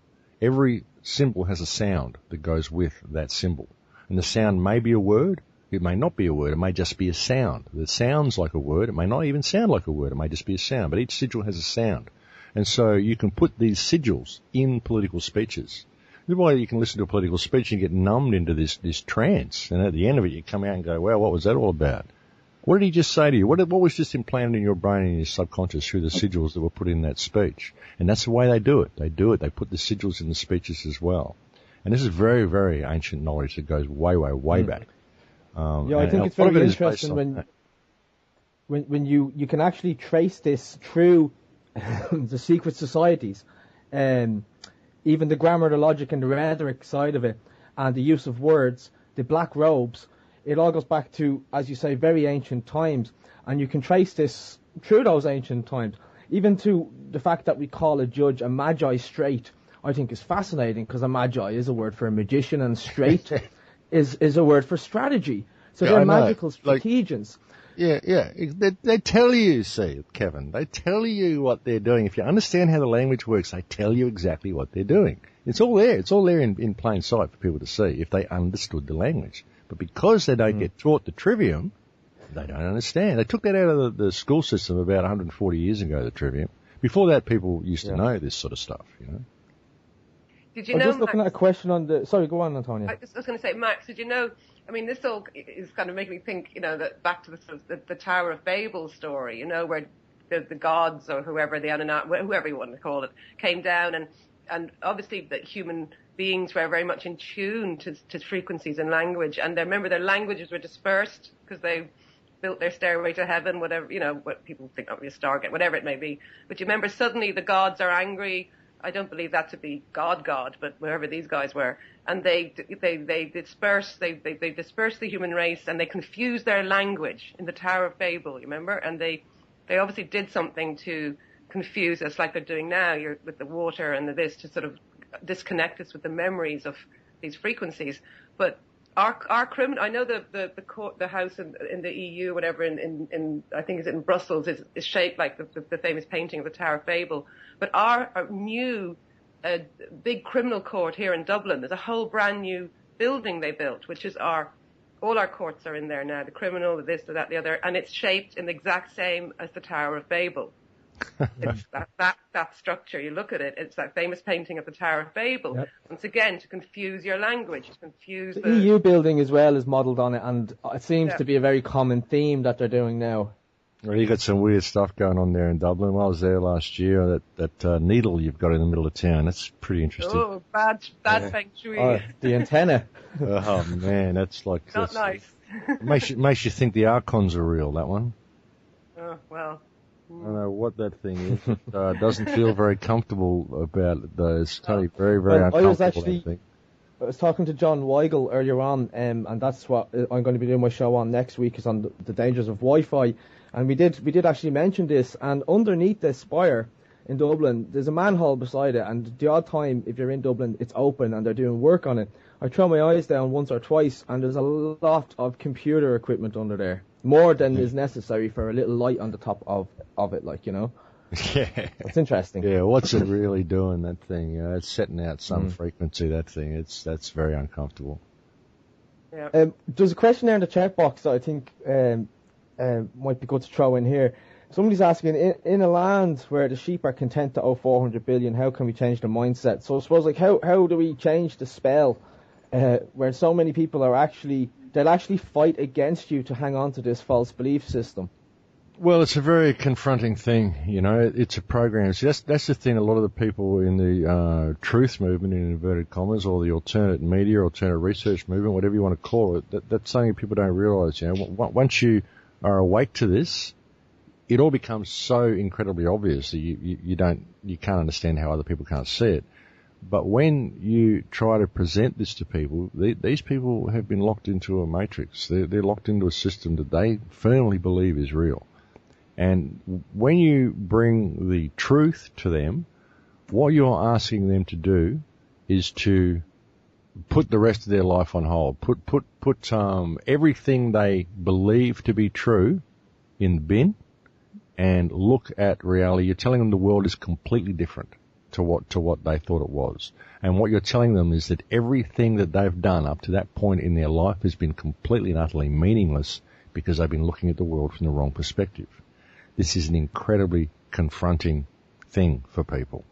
Every symbol has a sound that goes with that symbol. And the sound may be a word. It may not be a word. It may just be a sound that sounds like a word. It may not even sound like a word. It may just be a sound. But each sigil has a sound. And so you can put these sigils in political speeches. This is why you can listen to a political speech and get numbed into this trance. And at the end of it, you come out and go, wow, what was that all about? What did he just say to you? What was just implanted in your brain and your subconscious through the sigils that were put in that speech? And that's the way they do it. They put the sigils in the speeches as well. And this is very, very ancient knowledge that goes way, way, way back. I think it's very interesting when you can actually trace this through the secret societies, even the grammar, the logic, and the rhetoric side of it, and the use of words, the black robes. It all goes back to, as you say, very ancient times, and you can trace this through those ancient times, even to the fact that we call a judge a magi straight. I think is fascinating, because a magi is a word for a magician, and straight is a word for strategy. So they're magical strategians. They tell you, see, Kevin, they tell you what they're doing. If you understand how the language works, they tell you exactly what they're doing. It's all there. It's all there in plain sight for people to see if they understood the language. But because they don't get taught the trivium, they don't understand. They took that out of the school system about 140 years ago, the trivium. Before that, people used to know this sort of stuff, you know. Did you I'm know, just looking at a question on the... Sorry, go on, Antonia. I was going to say, Max, did you know... I mean, this all is kind of making me think, you know, that back to the Tower of Babel story, you know, where the gods or whoever, the Anunnaki, whoever you want to call it, came down and obviously that human beings were very much in tune to frequencies and language. And remember, their languages were dispersed because they built their stairway to heaven, whatever, you know, what people think of as a Stargate, whatever it may be. But you remember, suddenly the gods are angry. I don't believe that to be God, but wherever these guys were, and they disperse the human race, and they confuse their language in the Tower of Babel. You remember? And they obviously did something to confuse us, like they're doing now. With the water and this to sort of disconnect us with the memories of these frequencies. But our criminal, I know the house in the EU, whatever, in I think it's in Brussels, is shaped like the famous painting of the Tower of Babel. But our new big criminal court here in Dublin, there's a whole brand new building they built, which is all our courts are in there now, the criminal, the this, the that, the other, and it's shaped in the exact same as the Tower of Babel. It's that structure. You look at it, it's that famous painting of the Tower of Babel. Yep. Once again, to confuse your language, to confuse the EU building as well is modelled on it, and it seems to be a very common theme that they're doing now. Well, you got some weird stuff going on there in Dublin. When I was there last year, that needle you've got in the middle of town, that's pretty interesting. Oh, bad feng shui. Oh, the antenna. Oh man, that's like not nice. makes you think the Archons are real. That one. Oh well. I don't know what that thing is. It doesn't feel very comfortable about those. Totally very, very uncomfortable. I was talking to John Weigel earlier on, and that's what I'm going to be doing my show on next week, is on the dangers of Wi-Fi. And we did actually mention this, and underneath the spire in Dublin, there's a manhole beside it, and the odd time, if you're in Dublin, it's open and they're doing work on it. I throw my eyes down once or twice, and there's a lot of computer equipment under there. More than is necessary for a little light on the top of it, like, you know. Yeah. That's interesting. Yeah, what's it really doing, that thing? It's setting out some frequency, that thing. That's very uncomfortable. Yeah. There's a question there in the chat box that I think might be good to throw in here. Somebody's asking, in a land where the sheep are content to owe 400 billion, how can we change the mindset? So I suppose, like, how do we change the spell where so many people are they'll actually fight against you to hang on to this false belief system? Well, it's a very confronting thing, you know. It's a program. See, that's the thing. A lot of the people in the truth movement, in inverted commas, or the alternate media, alternate research movement, whatever you want to call it, that's something people don't realise. You know, once you are awake to this, it all becomes so incredibly obvious that you can't understand how other people can't see it. But when you try to present this to people, these people have been locked into a matrix. They're locked into a system that they firmly believe is real. And when you bring the truth to them, what you're asking them to do is to put the rest of their life on hold. Put everything they believe to be true in the bin and look at reality. You're telling them the world is completely different to what they thought it was. And what you're telling them is that everything that they've done up to that point in their life has been completely and utterly meaningless because they've been looking at the world from the wrong perspective. This is an incredibly confronting thing for people,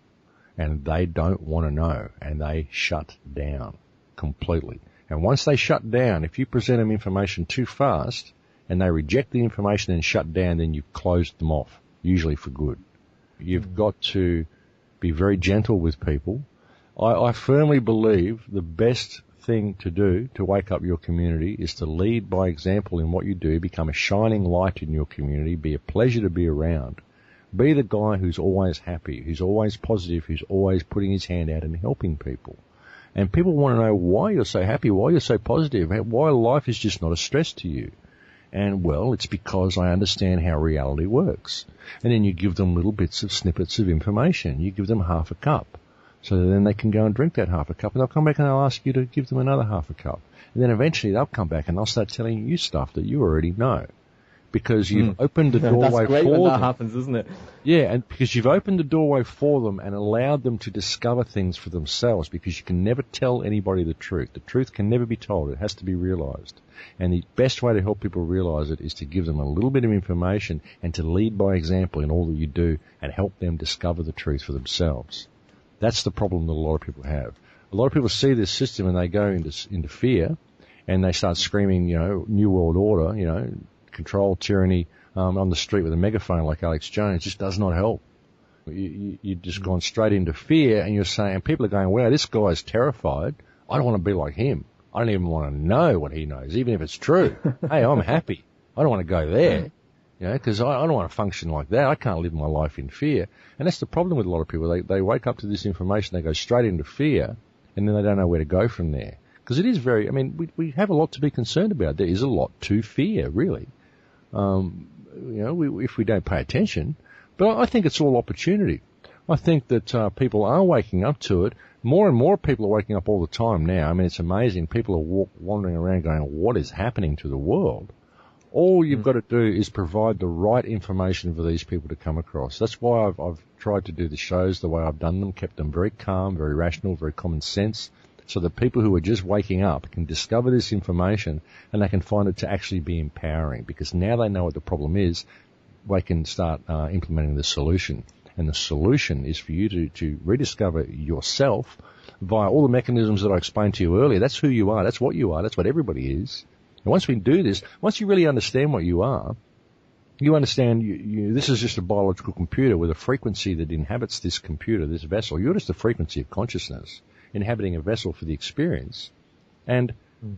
and they don't want to know, and they shut down completely. And once they shut down, if you present them information too fast and they reject the information and shut down, then you've closed them off, usually for good. You've got to be very gentle with people. I firmly believe the best thing to do to wake up your community is to lead by example in what you do, become a shining light in your community, be a pleasure to be around. Be the guy who's always happy, who's always positive, who's always putting his hand out and helping people. And people want to know why you're so happy, why you're so positive, why life is just not a stress to you. And, well, it's because I understand how reality works. And then you give them little bits of snippets of information. You give them half a cup. So then they can go and drink that half a cup, and they'll come back and they'll ask you to give them another half a cup. And then eventually they'll come back and they'll start telling you stuff that you already know. Because you've opened the doorway That's great for when them. that happens, isn't it? Yeah, and because you've opened the doorway for them and allowed them to discover things for themselves, because you can never tell anybody the truth. The truth can never be told. It has to be realized. And the best way to help people realize it is to give them a little bit of information and to lead by example in all that you do and help them discover the truth for themselves. That's the problem that a lot of people have. A lot of people see this system and they go into fear and they start screaming, you know, New World Order, you know, control, tyranny, on the street with a megaphone like Alex Jones. Just does not help. You've just gone straight into fear, and you're saying, and people are going, wow, this guy's terrified. I don't want to be like him. I don't even want to know what he knows, even if it's true. Hey, I'm happy. I don't want to go there, you know, because I don't want to function like that. I can't live my life in fear. And that's the problem with a lot of people. They wake up to this information, they go straight into fear, and then they don't know where to go from there. Because it is very, I mean, we have a lot to be concerned about. There is a lot to fear, really. You know, if we don't pay attention. But I think it's all opportunity. I think that people are waking up to it. More and more people are waking up all the time now. I mean, it's amazing. People are wandering around going, what is happening to the world? All you've got to do is provide the right information for these people to come across. That's why I've tried to do the shows the way I've done them, kept them very calm, very rational, very common sense, so that people who are just waking up can discover this information and they can find it to actually be empowering, because now they know what the problem is, they can start implementing the solution. And the solution is for you to rediscover yourself via all the mechanisms that I explained to you earlier. That's who you are. That's what you are. That's what everybody is. And once we do this, once you really understand what you are, you understand this is just a biological computer with a frequency that inhabits this computer, this vessel. You're just a frequency of consciousness inhabiting a vessel for the experience, and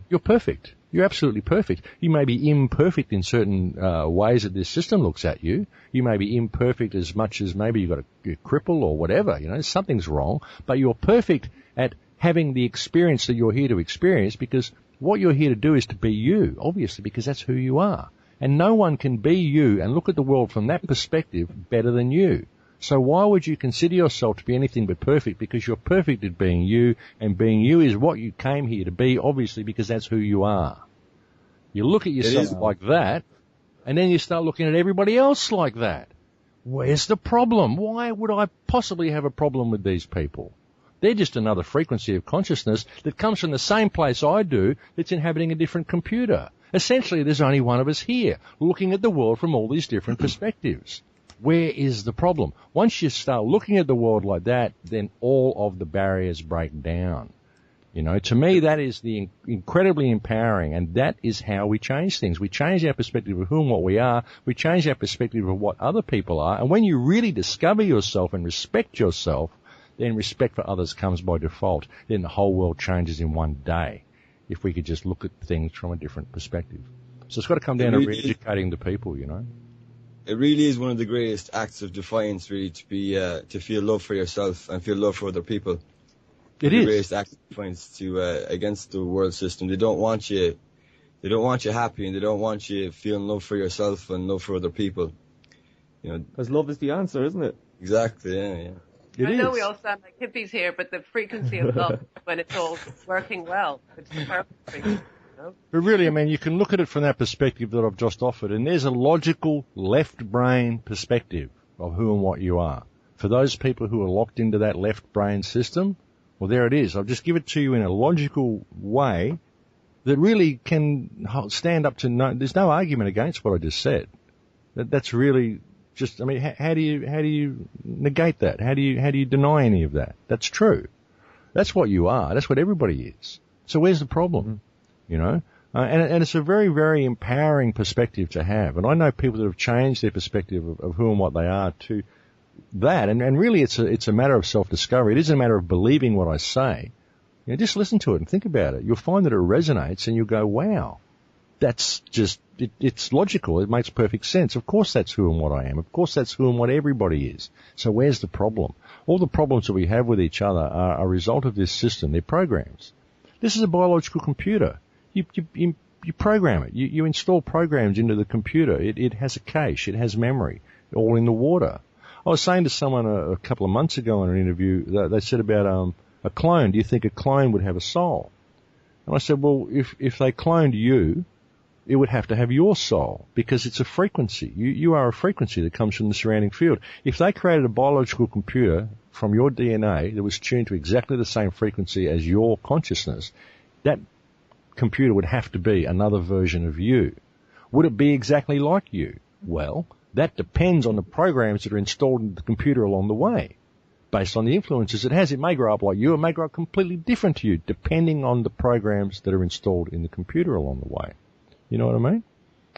you're perfect. You're absolutely perfect. You may be imperfect in certain ways that this system looks at you. You may be imperfect as much as maybe you've got a cripple or whatever. You know, something's wrong, but you're perfect at having the experience that you're here to experience, because what you're here to do is to be you, obviously, because that's who you are. And no one can be you and look at the world from that perspective better than you. So why would you consider yourself to be anything but perfect? Because you're perfect at being you, and being you is what you came here to be, obviously, because that's who you are. You look at yourself like that, and then you start looking at everybody else like that. Where's the problem? Why would I possibly have a problem with these people? They're just another frequency of consciousness that comes from the same place I do that's inhabiting a different computer. Essentially, there's only one of us here, looking at the world from all these different perspectives. Where is the problem? Once you start looking at the world like that, then all of the barriers break down. You know, to me, that is the incredibly empowering, and that is how we change things. We change our perspective of who and what we are. We change our perspective of what other people are. And when you really discover yourself and respect yourself, then respect for others comes by default. Then the whole world changes in one day, if we could just look at things from a different perspective. So it's got to come down to re-educating the people, you know. It really is one of the greatest acts of defiance, really, to feel love for yourself and feel love for other people. It is the greatest act of defiance against the world system. They don't want you happy, and they don't want you feeling love for yourself and love for other people. You know, because love is the answer, isn't it? Exactly. Yeah. I know we all sound like hippies here, but the frequency of love, when it's all working well, it's the perfect frequency. But really, I mean, you can look at it from that perspective that I've just offered, and there's a logical left brain perspective of who and what you are. For those people who are locked into that left brain system, well, there it is. I'll just give it to you in a logical way that really can stand up to there's no argument against what I just said. That's really just, I mean, how do you negate that? How do you deny any of that? That's true. That's what you are. That's what everybody is. So where's the problem? You know? And it's a very, very empowering perspective to have. And I know people that have changed their perspective of who and what they are to that. And really it's a matter of self-discovery. It isn't a matter of believing what I say. You know, just listen to it and think about it. You'll find that it resonates and you'll go, wow, that's just, it's logical. It makes perfect sense. Of course that's who and what I am. Of course that's who and what everybody is. So where's the problem? All the problems that we have with each other are a result of this system. They're programs. This is a biological computer. You program it. You install programs into the computer. It has a cache. It has memory, all in the water. I was saying to someone a couple of months ago in an interview, they said about a clone. Do you think a clone would have a soul? And I said, well, if they cloned you, it would have to have your soul because it's a frequency. You are a frequency that comes from the surrounding field. If they created a biological computer from your DNA that was tuned to exactly the same frequency as your consciousness, that computer would have to be another version of you. Would it be exactly like you? Well, that depends on the programs that are installed in the computer along the way. Based on the influences it has, it may grow up like you, it may grow up completely different to you, depending on the programs that are installed in the computer along the way. You know what I mean?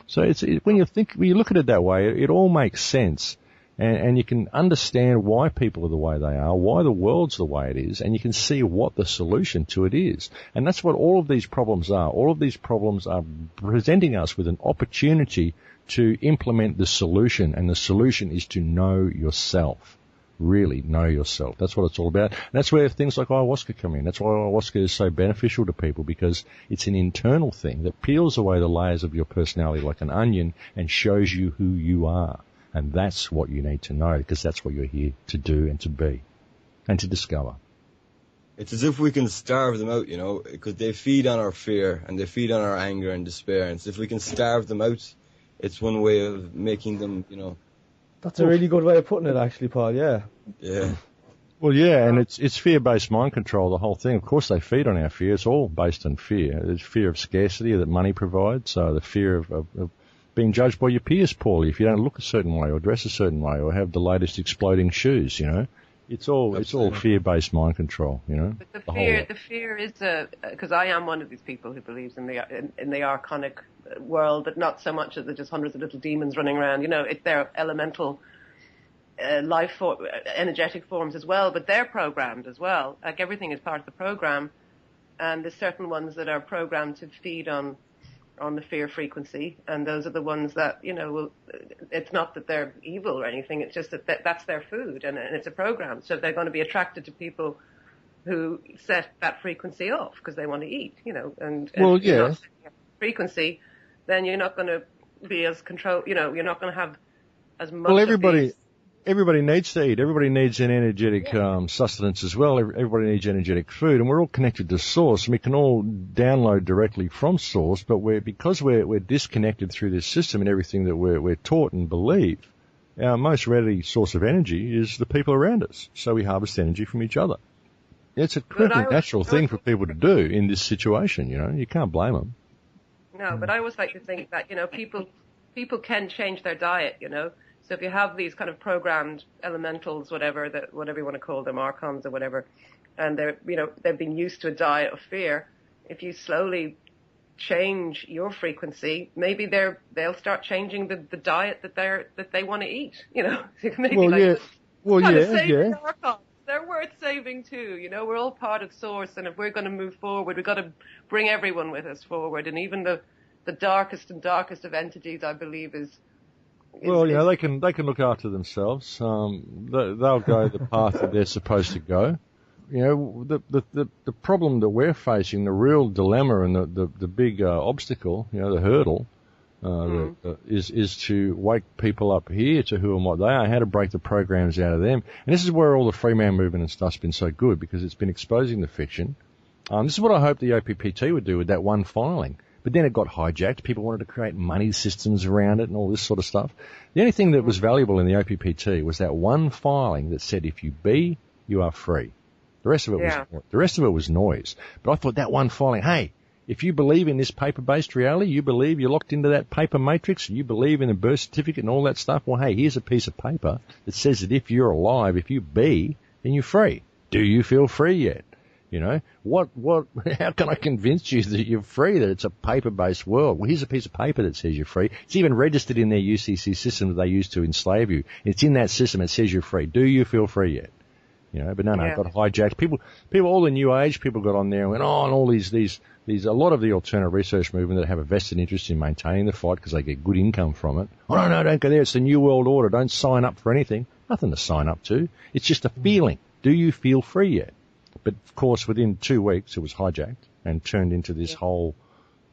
So when you look at it that way, it all makes sense. And you can understand why people are the way they are, why the world's the way it is, and you can see what the solution to it is. And that's what all of these problems are. All of these problems are presenting us with an opportunity to implement the solution, and the solution is to know yourself. Really know yourself. That's what it's all about. And that's where things like ayahuasca come in. That's why ayahuasca is so beneficial to people, because it's an internal thing that peels away the layers of your personality like an onion and shows you who you are. And that's what you need to know, because that's what you're here to do and to be and to discover. It's as if we can starve them out, you know, because they feed on our fear and they feed on our anger and despair. And so if we can starve them out, it's one way of making them, you know. That's a really good way of putting it, actually, Paul, yeah. Yeah. Well, yeah, and it's fear-based mind control, the whole thing. Of course they feed on our fear. It's all based on fear. There's fear of scarcity that money provides, so the fear of being judged by your peers poorly if you don't look a certain way or dress a certain way or have the latest exploding shoes, you know. It's all fear-based mind control, you know. But the fear is because I am one of these people who believes in the archonic world, but not so much as they're just hundreds of little demons running around. You know, they're elemental energetic forms as well, but they're programmed as well. Like everything is part of the program, and there's certain ones that are programmed to feed on the fear frequency, and those are the ones that, you know, it's not that they're evil or anything, it's just that that's their food, and it's a program. So they're going to be attracted to people who set that frequency off because they want to eat, you know, and well, yeah, frequency, then you're not going to be as control, you know, you're not going to have as much. Well, everybody needs to eat. Everybody needs an energetic sustenance as well. Everybody needs energetic food, and we're all connected to Source, and we can all download directly from Source. But because we're disconnected through this system and everything that we're taught and believe, our most ready source of energy is the people around us. So we harvest energy from each other. It's a perfectly natural thing for people to do in this situation, you know. You can't blame them. No, but I always like to think that, you know, people can change their diet, you know. So if you have these kind of programmed elementals, whatever you want to call them, archons or whatever, and they've been used to a diet of fear, if you slowly change your frequency, maybe they'll start changing the diet that they want to eat, you know. Maybe archons. They're worth saving too, you know. We're all part of Source, and if we're going to move forward, we've got to bring everyone with us forward, and even the darkest of entities, I believe, is well, you know, they can look after themselves. They'll go the path that they're supposed to go. You know, the problem that we're facing, the real dilemma and the big obstacle, you know, the hurdle, is to wake people up here to who and what they are, how to break the programs out of them. And this is where all the free man movement and stuff's been so good, because it's been exposing the fiction. This is what I hoped the OPPT would do with that one filing. But then it got hijacked. People wanted to create money systems around it and all this sort of stuff. The only thing that was valuable in the OPPT was that one filing that said, if you be, you are free. The rest of it was noise. But I thought that one filing, hey, if you believe in this paper-based reality, you believe you're locked into that paper matrix, you believe in a birth certificate and all that stuff, well, hey, here's a piece of paper that says that if you're alive, if you be, then you're free. Do you feel free yet? You know, how can I convince you that you're free, that it's a paper-based world? Well, here's a piece of paper that says you're free. It's even registered in their UCC system that they use to enslave you. It's in that system. It says you're free. Do you feel free yet? You know, but no, it got hijacked. People, all the new age people got on there and went, oh, and all these, a lot of the alternative research movement that have a vested interest in maintaining the fight because they get good income from it. Oh, no, don't go there. It's the New World Order. Don't sign up for anything. Nothing to sign up to. It's just a feeling. Do you feel free yet? But of course, within 2 weeks, it was hijacked and turned into this whole,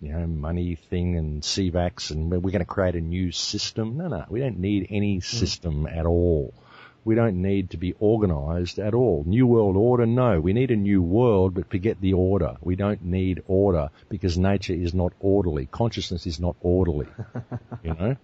you know, money thing and CVAX, and we're going to create a new system. No, we don't need any system at all. We don't need to be organised at all. New World Order, no. We need a new world, but forget the order. We don't need order because nature is not orderly. Consciousness is not orderly, you know.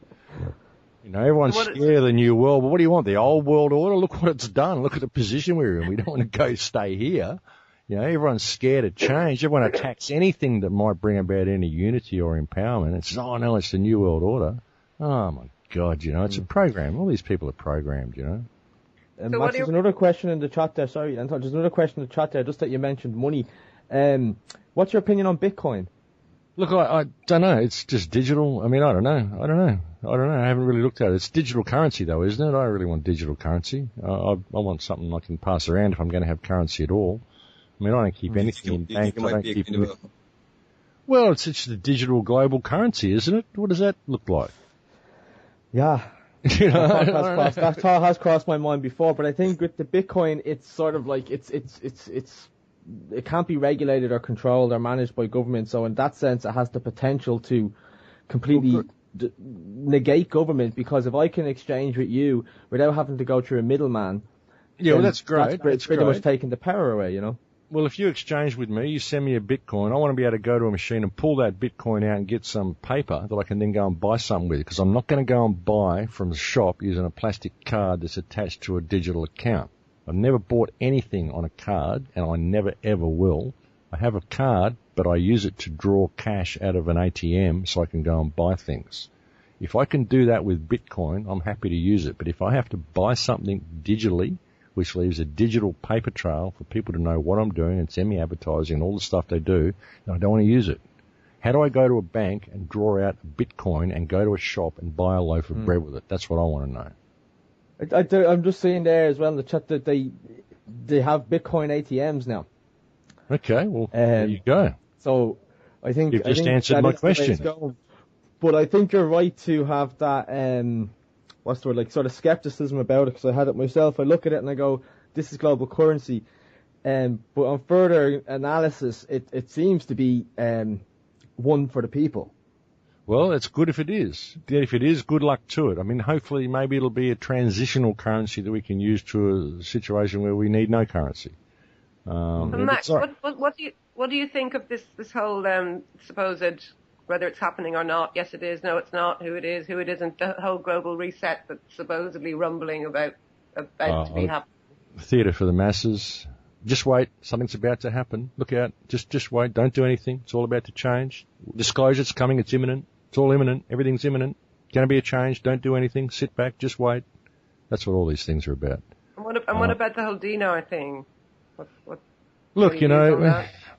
You know, everyone's scared of the new world, but what do you want? The old world order? Look what it's done. Look at the position we're in. We don't want to go stay here. You know, everyone's scared of change. Everyone attacks anything that might bring about any unity or empowerment. It says, oh, no, it's the new world order. Oh, my God, you know, it's a program. All these people are programmed, you know. So Max, there's another question in the chat there. Sorry, Anton, there's another question in the chat there, just that you mentioned money. What's your opinion on Bitcoin? Look, I don't know. It's just digital. I mean, I don't know. I haven't really looked at it. It's digital currency, though, isn't it? I really want digital currency. I want something I can pass around if I'm going to have currency at all. I mean, I don't keep anything in banks. I don't keep anything. Well, it's just a digital global currency, isn't it? What does that look like? Yeah. You know, that thought has crossed my mind before, but I think with the Bitcoin, it's sort of like it can't be regulated or controlled or managed by government. So in that sense, it has the potential to completely negate government, because if I can exchange with you without having to go through a middleman, well, that's great. It's pretty much taking the power away, you know. Well, if you exchange with me, you send me a Bitcoin, I want to be able to go to a machine and pull that Bitcoin out and get some paper that I can then go and buy something with, because I'm not going to go and buy from the shop using a plastic card that's attached to a digital account. I've never bought anything on a card, and I never ever will. I have a card, but I use it to draw cash out of an ATM so I can go and buy things. If I can do that with Bitcoin, I'm happy to use it. But if I have to buy something digitally, which leaves a digital paper trail for people to know what I'm doing and send me advertising and all the stuff they do, then I don't want to use it. How do I go to a bank and draw out Bitcoin and go to a shop and buy a loaf of bread with it? That's what I want to know. I'm just seeing there as well in the chat that they have Bitcoin ATMs now. Okay, well, there you go. So I think you've just answered my question. But I think you're right to have that what's the word, like sort of skepticism about it, because I had it myself. I look at it and I go, this is global currency. But on further analysis, it seems to be one for the people. Well, it's good if it is. If it is, good luck to it. I mean, hopefully maybe it'll be a transitional currency that we can use to a situation where we need no currency. Max, what do you think of this whole supposed whether it's happening or not. Yes, it is. No, it's not. Who it is, who it isn't. The whole global reset that's supposedly rumbling about to be happening. Theatre for the masses. Just wait. Something's about to happen. Look out. Just wait. Don't do anything. It's all about to change. Disclosure's coming. It's imminent. It's all imminent. Everything's imminent. Going to be a change. Don't do anything. Sit back. Just wait. That's what all these things are about. And what about the whole Dino thing? Look,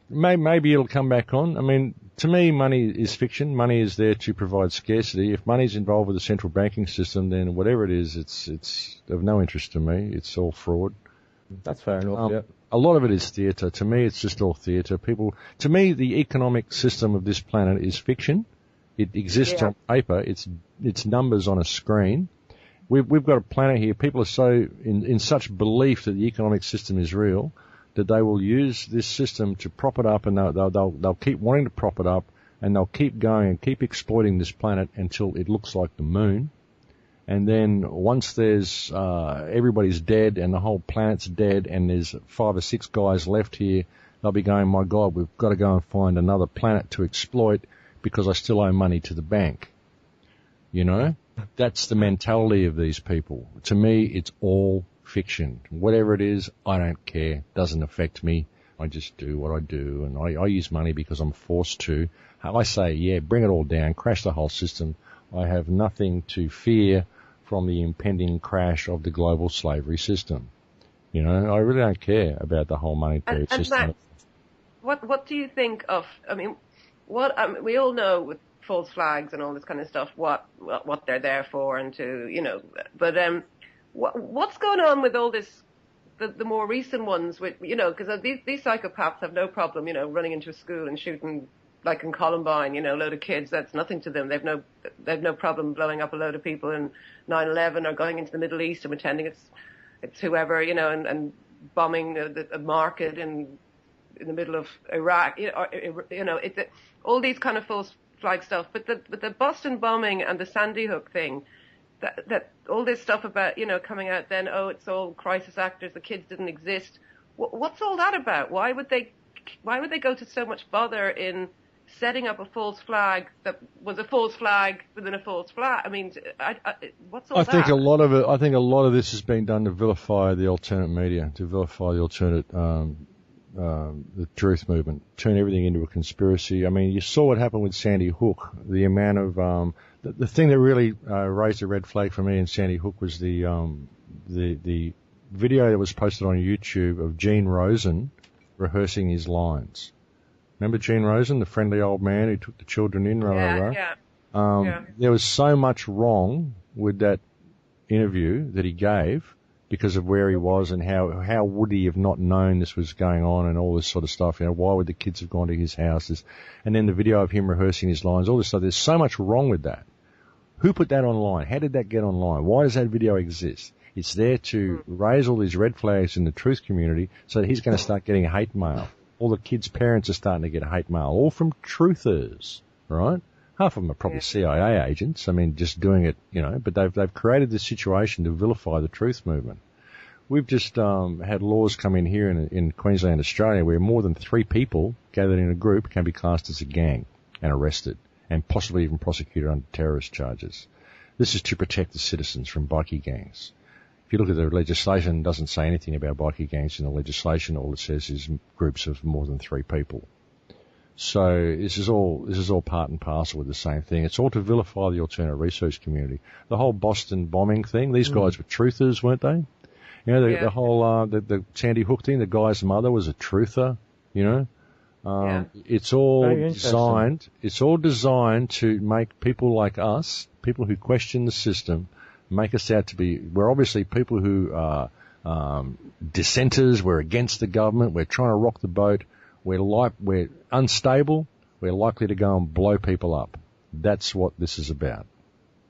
maybe it'll come back on. I mean, to me, money is fiction. Money is there to provide scarcity. If money's involved with the central banking system, then whatever it is, it's of no interest to me. It's all fraud. That's fair enough, yeah. A lot of it is theatre. To me, it's just all theatre. To me, the economic system of this planet is fiction. It exists on paper. It's numbers on a screen. We've got a planet here. People are so in such belief that the economic system is real that they will use this system to prop it up, and they'll keep wanting to prop it up, and they'll keep going and keep exploiting this planet until it looks like the moon. And then once there's everybody's dead and the whole planet's dead and there's 5 or 6 guys left here, they'll be going, my God, we've got to go and find another planet to exploit because I still owe money to the bank. You know? That's the mentality of these people. To me, it's all fiction. Whatever it is, I don't care. Doesn't affect me. I just do what I do, and I use money because I'm forced to. I say, yeah, bring it all down, crash the whole system. I have nothing to fear from the impending crash of the global slavery system. You know, I really don't care about the whole monetary system. Max, what do you think of? I mean, we all know with false flags and all this kind of stuff what they're there for, and to but what's going on with all this? The more recent ones, with because these psychopaths have no problem, running into a school and shooting. Like in Columbine, a load of kids, that's nothing to them. They've no problem blowing up a load of people in 9/11 or going into the Middle East and pretending it's whoever, and bombing a market in the middle of Iraq, all these kind of false flag stuff. But the Boston bombing and the Sandy Hook thing, that all this stuff about, coming out then, oh, it's all crisis actors, the kids didn't exist. What's all that about? Why would they go to so much bother in setting up a false flag that was a false flag within a false flag? I mean, what's all that? I think a lot of this has been done to vilify the alternate media, to vilify the alternate, the truth movement, turn everything into a conspiracy. I mean, you saw what happened with Sandy Hook. The amount of the thing that really raised a red flag for me in Sandy Hook was the video that was posted on YouTube of Gene Rosen rehearsing his lines. Remember Gene Rosen, the friendly old man who took the children in? There was so much wrong with that interview that he gave because of where he was and how would he have not known this was going on and all this sort of stuff. Why would the kids have gone to his house? And then the video of him rehearsing his lines, all this stuff. There's so much wrong with that. Who put that online? How did that get online? Why does that video exist? It's there to raise all these red flags in the truth community so that he's going to start getting hate mail. All the kids' parents are starting to get hate mail, all from truthers, right? Half of them are probably CIA agents. I mean, just doing it, but they've created this situation to vilify the truth movement. We've just had laws come in here in Queensland, Australia, where more than 3 people gathered in a group can be classed as a gang and arrested and possibly even prosecuted under terrorist charges. This is to protect the citizens from bikie gangs. If you look at the legislation, it doesn't say anything about bikie gangs in the legislation. All it says is groups of more than 3 people. So this is all part and parcel with the same thing. It's all to vilify the alternate research community. The whole Boston bombing thing, these guys were truthers, weren't they? The whole the Sandy Hook thing, the guy's mother was a truther, It's all designed to make people like us, people who question the system, make us out to be, we're obviously people who are dissenters, we're against the government, we're trying to rock the boat, we're unstable, we're likely to go and blow people up. That's what this is about.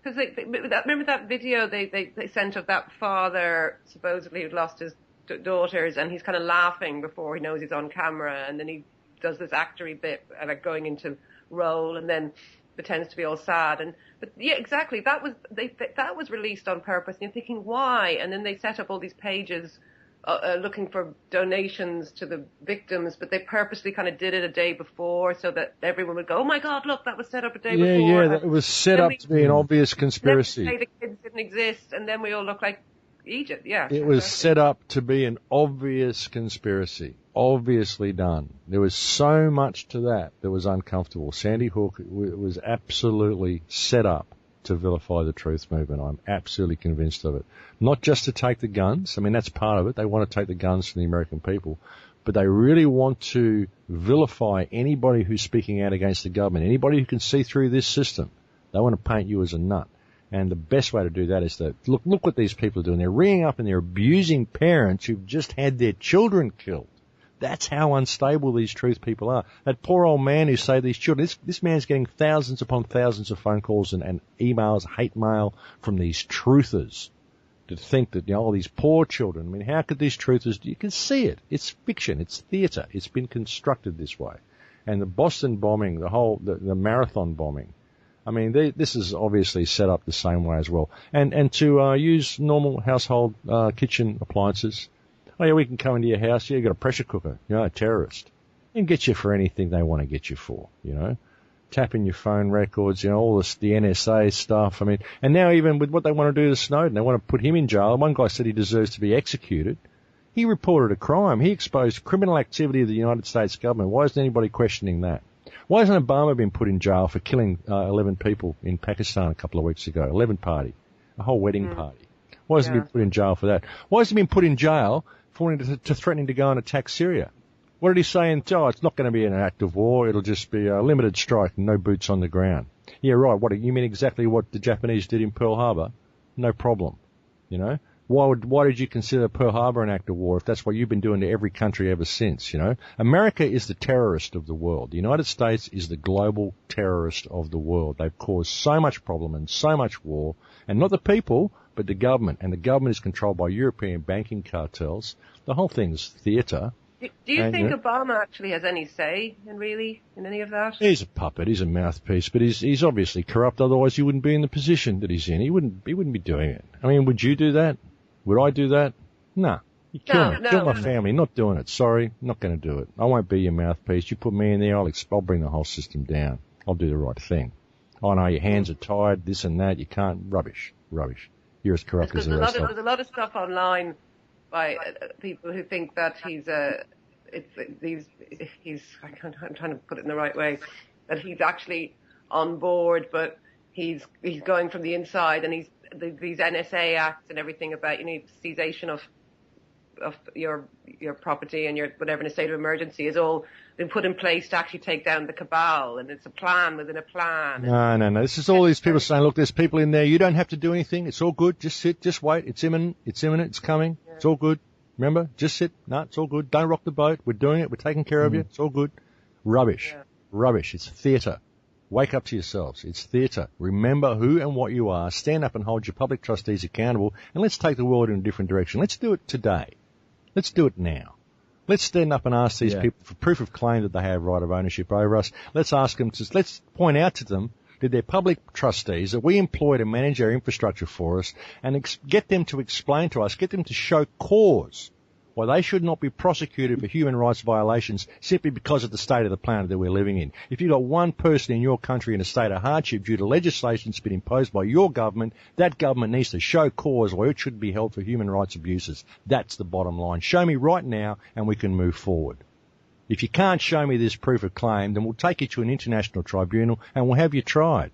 Because remember that video they sent of that father supposedly who'd lost his daughters, and he's kind of laughing before he knows he's on camera, and then he does this actory bit, like going into role, and then pretends to be all sad. But yeah, exactly. That was released on purpose. And you're thinking, why? And then they set up all these pages looking for donations to the victims, but they purposely kind of did it a day before so that everyone would go, oh my God, look, that was set up a day before. Yeah, it was set up to be an obvious conspiracy. Say the kids didn't exist, and then we all look like Egypt, yeah. It was set up to be an obvious conspiracy, obviously done. There was so much to that was uncomfortable. Sandy Hook was absolutely set up to vilify the truth movement. I'm absolutely convinced of it. Not just to take the guns. I mean, that's part of it. They want to take the guns from the American people. But they really want to vilify anybody who's speaking out against the government, anybody who can see through this system. They want to paint you as a nut. And the best way to do that is to look what these people are doing. They're ringing up and they're abusing parents who've just had their children killed. That's how unstable these truth people are. That poor old man who saved these children, this man's getting thousands upon thousands of phone calls and emails, hate mail from these truthers to think that, all these poor children, I mean, how could these truthers, you can see it. It's fiction. It's theater. It's been constructed this way. And the Boston bombing, the marathon bombing, I mean, this is obviously set up the same way as well. And to use normal household kitchen appliances. Oh, yeah, we can come into your house. Yeah, you got a pressure cooker. A terrorist. And get you for anything they want to get you for, Tapping your phone records, all this, the NSA stuff. I mean, and now even with what they want to do to Snowden, they want to put him in jail. One guy said he deserves to be executed. He reported a crime. He exposed criminal activity of the United States government. Why isn't anybody questioning that? Why hasn't Obama been put in jail for killing 11 people in Pakistan a couple of weeks ago? 11 party. A whole wedding party. Why hasn't he been put in jail for that? Why has he been put in jail for threatening to go and attack Syria? What did he say? It's not going to be an act of war. It'll just be a limited strike and no boots on the ground. Yeah, right. What, you mean exactly what the Japanese did in Pearl Harbor? No problem. Why did you consider Pearl Harbor an act of war if that's what you've been doing to every country ever since, America is the terrorist of the world. The United States is the global terrorist of the world. They've caused so much problem and so much war, and not the people, but the government. And the government is controlled by European banking cartels. The whole thing's theater. Do you think Obama actually has any say in any of that? He's a puppet. He's a mouthpiece, but he's obviously corrupt. Otherwise, he wouldn't be in the position that he's in. He wouldn't be doing it. I mean, would you do that? Would I do that? Nah. You kill me. Kill my family. Not doing it. Sorry. Not going to do it. I won't be your mouthpiece. You put me in there, I'll bring the whole system down. I'll do the right thing. Oh no, your hands are tied, this and that. You can't. Rubbish. You're as corrupt as the rest of them. There's a lot of stuff online by people who think that I'm trying to put it in the right way, that he's actually on board, but he's going from the inside, and these NSA acts and everything about, cessation of your property and your whatever in a state of emergency is all been put in place to actually take down the cabal, and it's a plan within a plan. No. This is all these people saying, look, there's people in there. You don't have to do anything. It's all good. Just sit. Just wait. It's imminent. It's coming. Yeah. It's all good. Remember, just sit. No, it's all good. Don't rock the boat. We're doing it. We're taking care of you. It's all good. Rubbish. Yeah. Rubbish. It's theatre. Wake up to yourselves. It's theatre. Remember who and what you are. Stand up and hold your public trustees accountable, and let's take the world in a different direction. Let's do it today. Let's do it now. Let's stand up and ask these people for proof of claim that they have right of ownership over us. Let's ask them let's point out to them that they're public trustees that we employ to manage our infrastructure for us, and get them to explain to us, get them to show cause why they should not be prosecuted for human rights violations simply because of the state of the planet that we're living in. If you've got one person in your country in a state of hardship due to legislation that's been imposed by your government, that government needs to show cause why it should be held for human rights abuses. That's the bottom line. Show me right now and we can move forward. If you can't show me this proof of claim, then we'll take you to an international tribunal and we'll have you tried.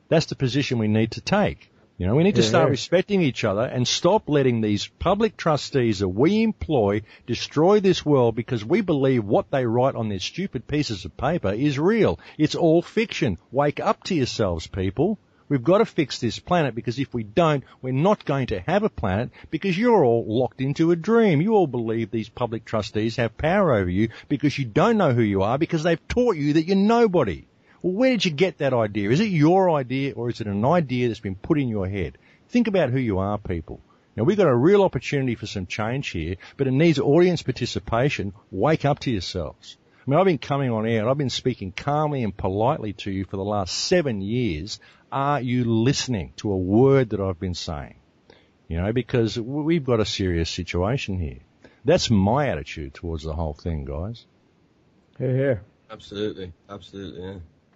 That's the position we need to take. We need to start respecting each other and stop letting these public trustees that we employ destroy this world because we believe what they write on their stupid pieces of paper is real. It's all fiction. Wake up to yourselves, people. We've got to fix this planet, because if we don't, we're not going to have a planet, because you're all locked into a dream. You all believe these public trustees have power over you because you don't know who you are, because they've taught you that you're nobody. Well, where did you get that idea? Is it your idea, or is it an idea that's been put in your head? Think about who you are, people. Now, we've got a real opportunity for some change here, but it needs audience participation. Wake up to yourselves. I mean, I've been coming on air and I've been speaking calmly and politely to you for the last 7 years. Are you listening to a word that I've been saying? Because we've got a serious situation here. That's my attitude towards the whole thing, guys. Here. Absolutely, yeah.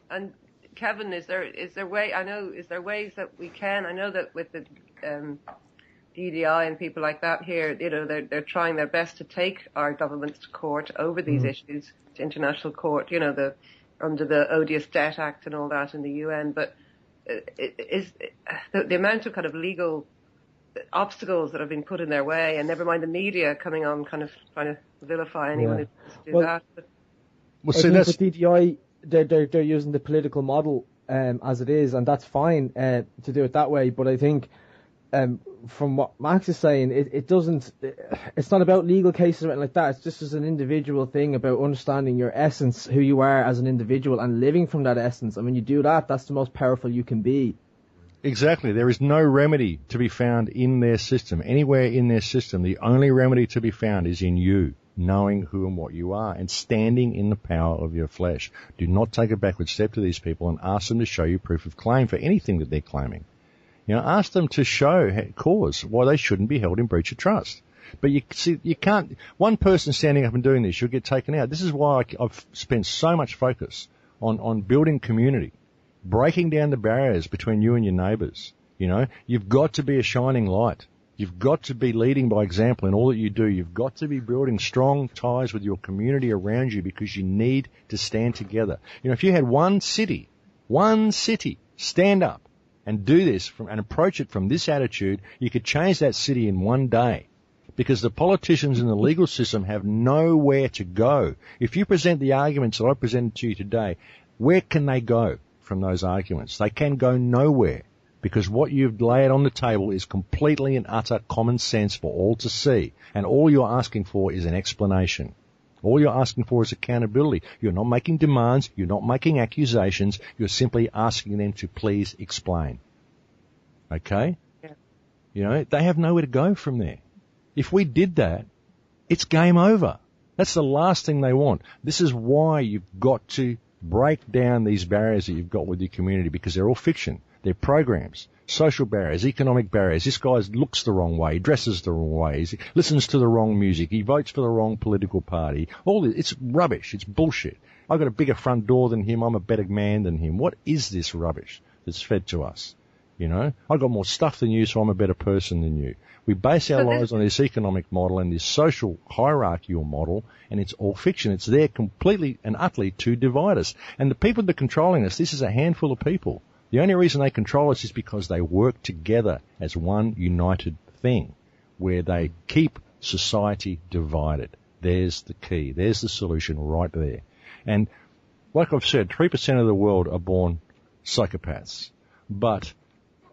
And Kevin, is there ways that we can? I know that with the DDI and people like that here, they're trying their best to take our governments to court over these issues, to international court, under the Odious Debt Act and all that in the UN. But is the amount of kind of legal obstacles that have been put in their way, and never mind the media coming on kind of trying to vilify anyone who does that. I think with DDI, they're using the political model as it is, and that's fine to do it that way. But I think from what Max is saying, it's not about legal cases or anything like that. It's just as an individual thing about understanding your essence, who you are as an individual, and living from that essence. And when you do that, that's the most powerful you can be. Exactly. There is no remedy to be found in their system. Anywhere in their system, the only remedy to be found is in you, knowing who and what you are and standing in the power of your flesh. Do not take a backward step to these people and ask them to show you proof of claim for anything that they're claiming. Ask them to show cause why they shouldn't be held in breach of trust. But you can't, one person standing up and doing this, you'll get taken out. This is why I've spent so much focus on building community, breaking down the barriers between you and your neighbours. You've got to be a shining light. You've got to be leading by example in all that you do. You've got to be building strong ties with your community around you, because you need to stand together. If you had one city stand up and do this and approach it from this attitude, you could change that city in one day, because the politicians in the legal system have nowhere to go. If you present the arguments that I presented to you today, where can they go from those arguments? They can go nowhere, because what you've laid on the table is completely and utter common sense for all to see, and all you're asking for is an explanation. All you're asking for is accountability. You're not making demands. You're not making accusations. You're simply asking them to please explain. Okay? Yeah. They have nowhere to go from there. If we did that, it's game over. That's the last thing they want. This is why you've got to break down these barriers that you've got with your community, because they're all fiction. They're programs, social barriers, economic barriers. This guy looks the wrong way, he dresses the wrong way, he listens to the wrong music, he votes for the wrong political party. All this, it's rubbish, it's bullshit. I've got a bigger front door than him, I'm a better man than him. What is this rubbish that's fed to us? I've got more stuff than you, so I'm a better person than you. We base our lives on this economic model and this social hierarchical model, and it's all fiction. It's there completely and utterly to divide us. And the people that are controlling us, this is a handful of people. The only reason they control us is because they work together as one united thing, where they keep society divided. There's the key. There's the solution right there. And like I've said, 3% of the world are born psychopaths, but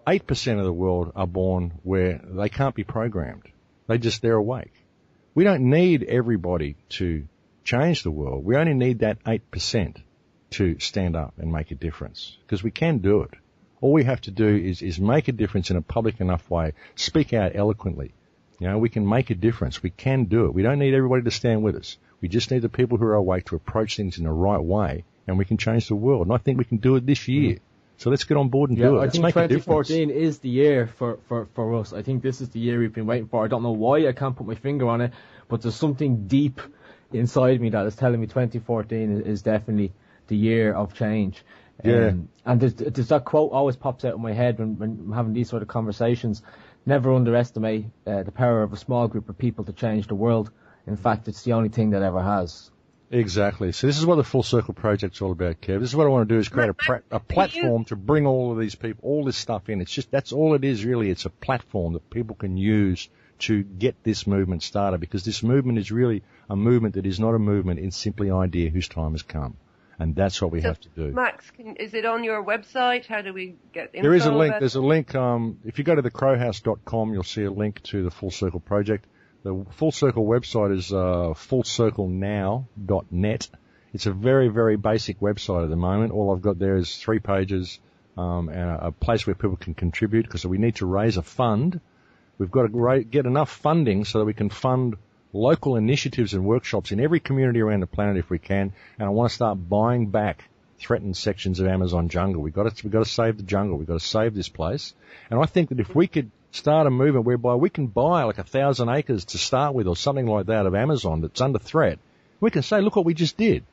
8% of the world are born where they can't be programmed. They're awake. We don't need everybody to change the world. We only need that 8% to stand up and make a difference, because we can do it. All we have to do is make a difference in a public enough way, speak out eloquently. We can make a difference. We can do it. We don't need everybody to stand with us. We just need the people who are awake to approach things in the right way, and we can change the world. And I think we can do it this year. So let's get on board and do it. I think 2014 is the year for us. I think this is the year we've been waiting for. I don't know why, I can't put my finger on it, but there's something deep inside me that is telling me 2014 is definitely the year of change. And there's that quote always pops out in my head when I'm having these sort of conversations. Never underestimate the power of a small group of people to change the world. In fact, it's the only thing that ever has. Exactly. So this is what the Full Circle Project's all about, Kev. This is what I want to do, is create a platform to bring all of these people, all this stuff in. It's just, that's all it is really. It's a platform that people can use to get this movement started, because this movement is really a movement that is not a movement in simply idea whose time has come. And that's what we have to do. Max, is it on your website? How do we get info? There is a link. There's a link. If you go to thecrowhouse.com, you'll see a link to the Full Circle Project. The Full Circle website is fullcirclenow.net. It's a very, very basic website at the moment. All I've got there is 3 pages and a place where people can contribute, because we need to raise a fund. We've got to get enough funding so that we can fund local initiatives and workshops in every community around the planet if we can. And I want to start buying back threatened sections of Amazon jungle. We've got to save the jungle. We've got to save this place. And I think that if we could start a movement whereby we can buy like 1,000 acres to start with or something like that of Amazon that's under threat. We can say, look what we just did.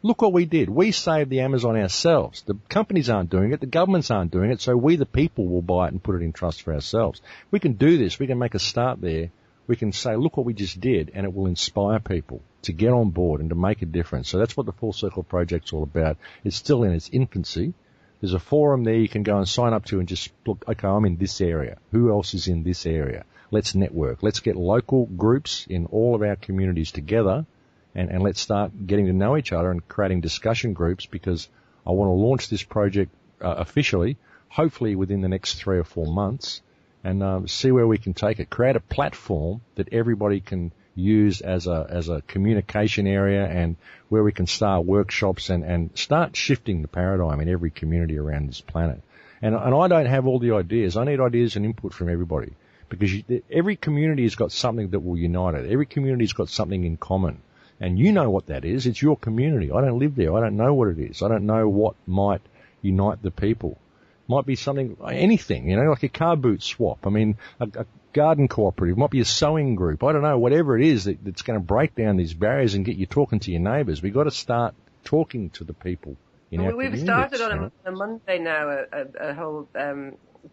Look what we did. We saved the Amazon ourselves. The companies aren't doing it. The governments aren't doing it. So we, the people, will buy it and put it in trust for ourselves. We can do this. We can make a start there. We can say, look what we just did, and it will inspire people to get on board and to make a difference. So that's what the Full Circle Project's all about. It's still in its infancy. There's a forum there you can go and sign up to and just look, okay, I'm in this area. Who else is in this area? Let's network. Let's get local groups in all of our communities together and let's start getting to know each other and creating discussion groups, because I want to launch this project officially, hopefully within the next 3 or 4 months, and see where we can take it. Create a platform that everybody can use as a communication area, and where we can start workshops and start shifting the paradigm in every community around this planet. And I don't have all the ideas. I need ideas and input from everybody, because every community has got something that will unite it. Every community has got something in common. And you know what that is. It's your community. I don't live there. I don't know what it is. I don't know what might unite the people. Might be something, anything, like a car boot swap. I mean, a garden cooperative. Might be a sewing group. I don't know, whatever it is that's going to break down these barriers and get you talking to your neighbours. We've got to start talking to the people in our communities. We've started on a Monday now, a whole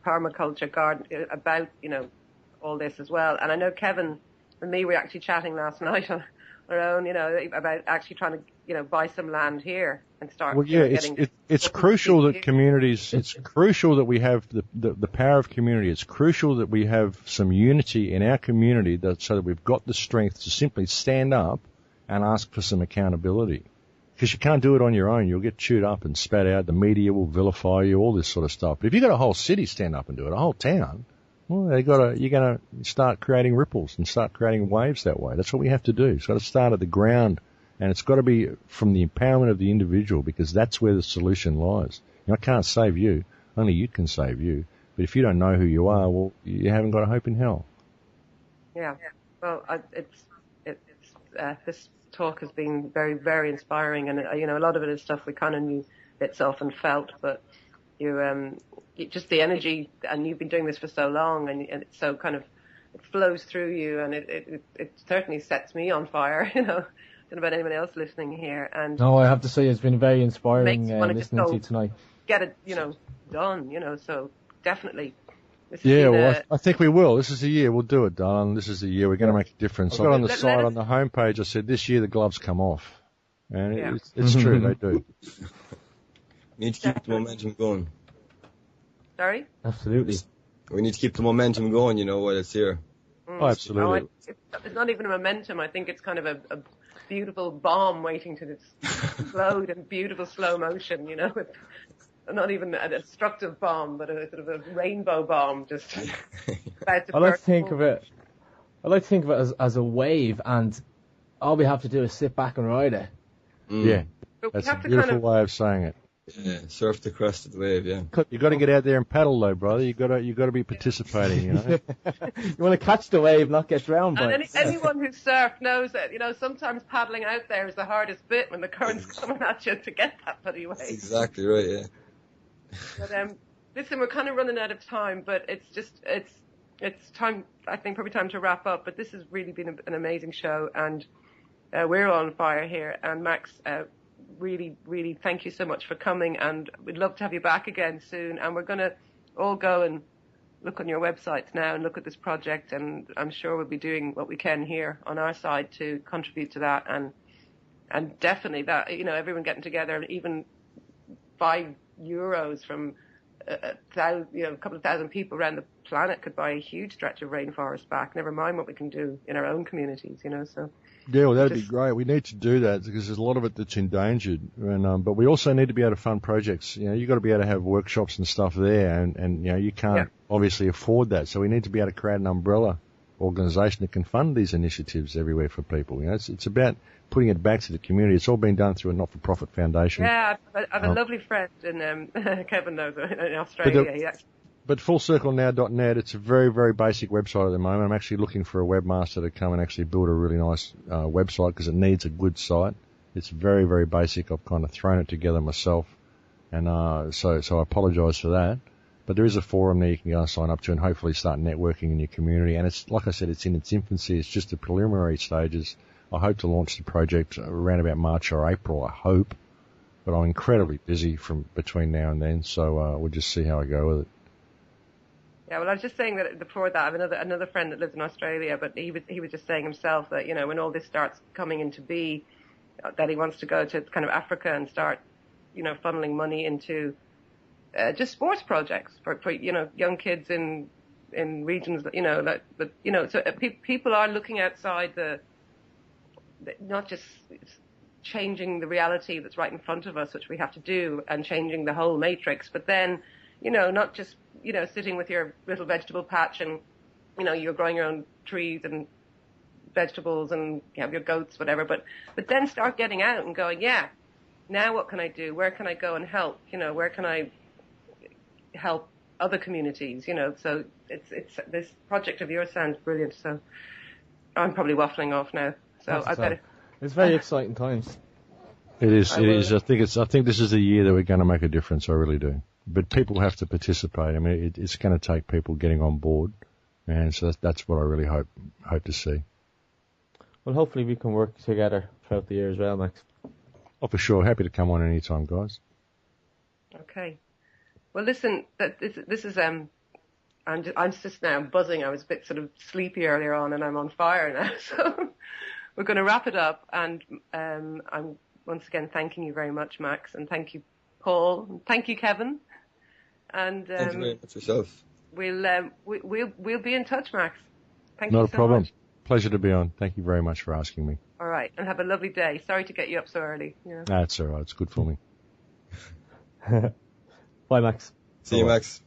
permaculture garden about, all this as well. And I know Kevin and me were actually chatting last night on our own, about actually trying to, buy some land here and start. Well, yeah, it's crucial that communities. It's crucial that we have the power of community. It's crucial that we have some unity in our community, so that we've got the strength to simply stand up and ask for some accountability. Because you can't do it on your own. You'll get chewed up and spat out. The media will vilify you, all this sort of stuff. But if you've got a whole city stand up and do it, a whole town, well, you're going to start creating ripples and start creating waves that way. That's what we have to do. It's got to start at the ground, and it's got to be from the empowerment of the individual, because that's where the solution lies. I can't save you. Only you can save you. But if you don't know who you are, well, you haven't got a hope in hell. Yeah. Well, this talk has been very, very inspiring, and a lot of it is stuff we kind of knew bits of and felt, but just the energy, and you've been doing this for so long, and it's so kind of, it flows through you, and it certainly sets me on fire, I don't know about anyone else listening here. And no, I have to say it's been very inspiring listening to you tonight. Get it, done, so definitely. I think we will. This is the year. We'll do it, darling. This is the year. We're going to make a difference. Okay. I got on the side on the homepage, I said, this year the gloves come off. And it's true, they do. We need to keep the momentum going. Sorry? Absolutely. We need to keep the momentum going, while it's here. Oh, absolutely. It's not even a momentum. I think it's kind of a beautiful bomb waiting to explode in beautiful slow motion, not even a destructive bomb, but a sort of a rainbow bomb just about to burst. I like to think of it as a wave, and all we have to do is sit back and ride it. Mm. Yeah. That's a beautiful way of saying it. Yeah, surf the crest of the wave, yeah. You got to get out there and paddle though, brother. You got to be participating, You want to catch the wave, not get drowned by it. Anyone who's surfed knows that, sometimes paddling out there is the hardest bit when the current's coming at you to get that bloody wave. That's exactly right, yeah. But listen, we're kind of running out of time, but it's time. I think probably time to wrap up. But this has really been an amazing show, and we're on fire here. And Max, really, really thank you so much for coming, and we'd love to have you back again soon. And we're going to all go and look on your websites now and look at this project, and I'm sure we'll be doing what we can here on our side to contribute to that, and definitely that, everyone getting together, even €5 from a couple of thousand people around the planet could buy a huge stretch of rainforest back, never mind what we can do in our own communities, so. Yeah, well, that'd be great. We need to do that because there's a lot of it that's endangered. And, but we also need to be able to fund projects. You've got to be able to have workshops and stuff there, and you can't obviously afford that. So we need to be able to create an umbrella organisation that can fund these initiatives everywhere for people. It's about putting it back to the community. It's all been done through a not-for-profit foundation. Yeah, I have a lovely friend in Kevin knows in Australia. But fullcirclenow.net, it's a very, very basic website at the moment. I'm actually looking for a webmaster to come and actually build a really nice website because it needs a good site. It's very, very basic. I've kind of thrown it together myself, and so I apologise for that. But there is a forum there you can go and sign up to and hopefully start networking in your community. And it's, like I said, it's in its infancy. It's just the preliminary stages. I hope to launch the project around about March or April, I hope. But I'm incredibly busy from between now and then, so we'll just see how I go with it. Yeah, well, I was just saying that before that, I have another friend that lives in Australia, but he was just saying himself that, you know, when all this starts coming into be, that he wants to go to kind of Africa and start, you know, funneling money into just sports projects for you know, young kids in regions that, you know, that, but, you know, so people are looking outside not just changing the reality that's right in front of us, which we have to do, and changing the whole matrix, but then, you know, not just, you know, sitting with your little vegetable patch and, you know, you're growing your own trees and vegetables and you have your goats, whatever, but then start getting out and going, yeah, now what can I do? Where can I go and help? You know, where can I help other communities? You know, so it's this project of yours sounds brilliant. So I'm probably waffling off now. So I better. It's very exciting times. It is. It is. I think this is the year that we're going to make a difference. I really do. But people have to participate. I mean, it's going to take people getting on board, and so that's what I really hope to see. Well, hopefully we can work together throughout the year as well, Max. Oh, for sure. Happy to come on anytime, guys. Okay. Well, listen. This is I'm just now buzzing. I was a bit sort of sleepy earlier on, and I'm on fire now. So we're going to wrap it up. And I'm once again thanking you very much, Max, and thank you, Paul, and thank you, Kevin. And thank you very much yourself. We'll be in touch, Max. Thank you so much. Not a problem. Pleasure to be on. Thank you very much for asking me. All right, and have a lovely day. Sorry to get you up so early. Yeah. That's all right. It's good for me. Bye, Max. See you, Max.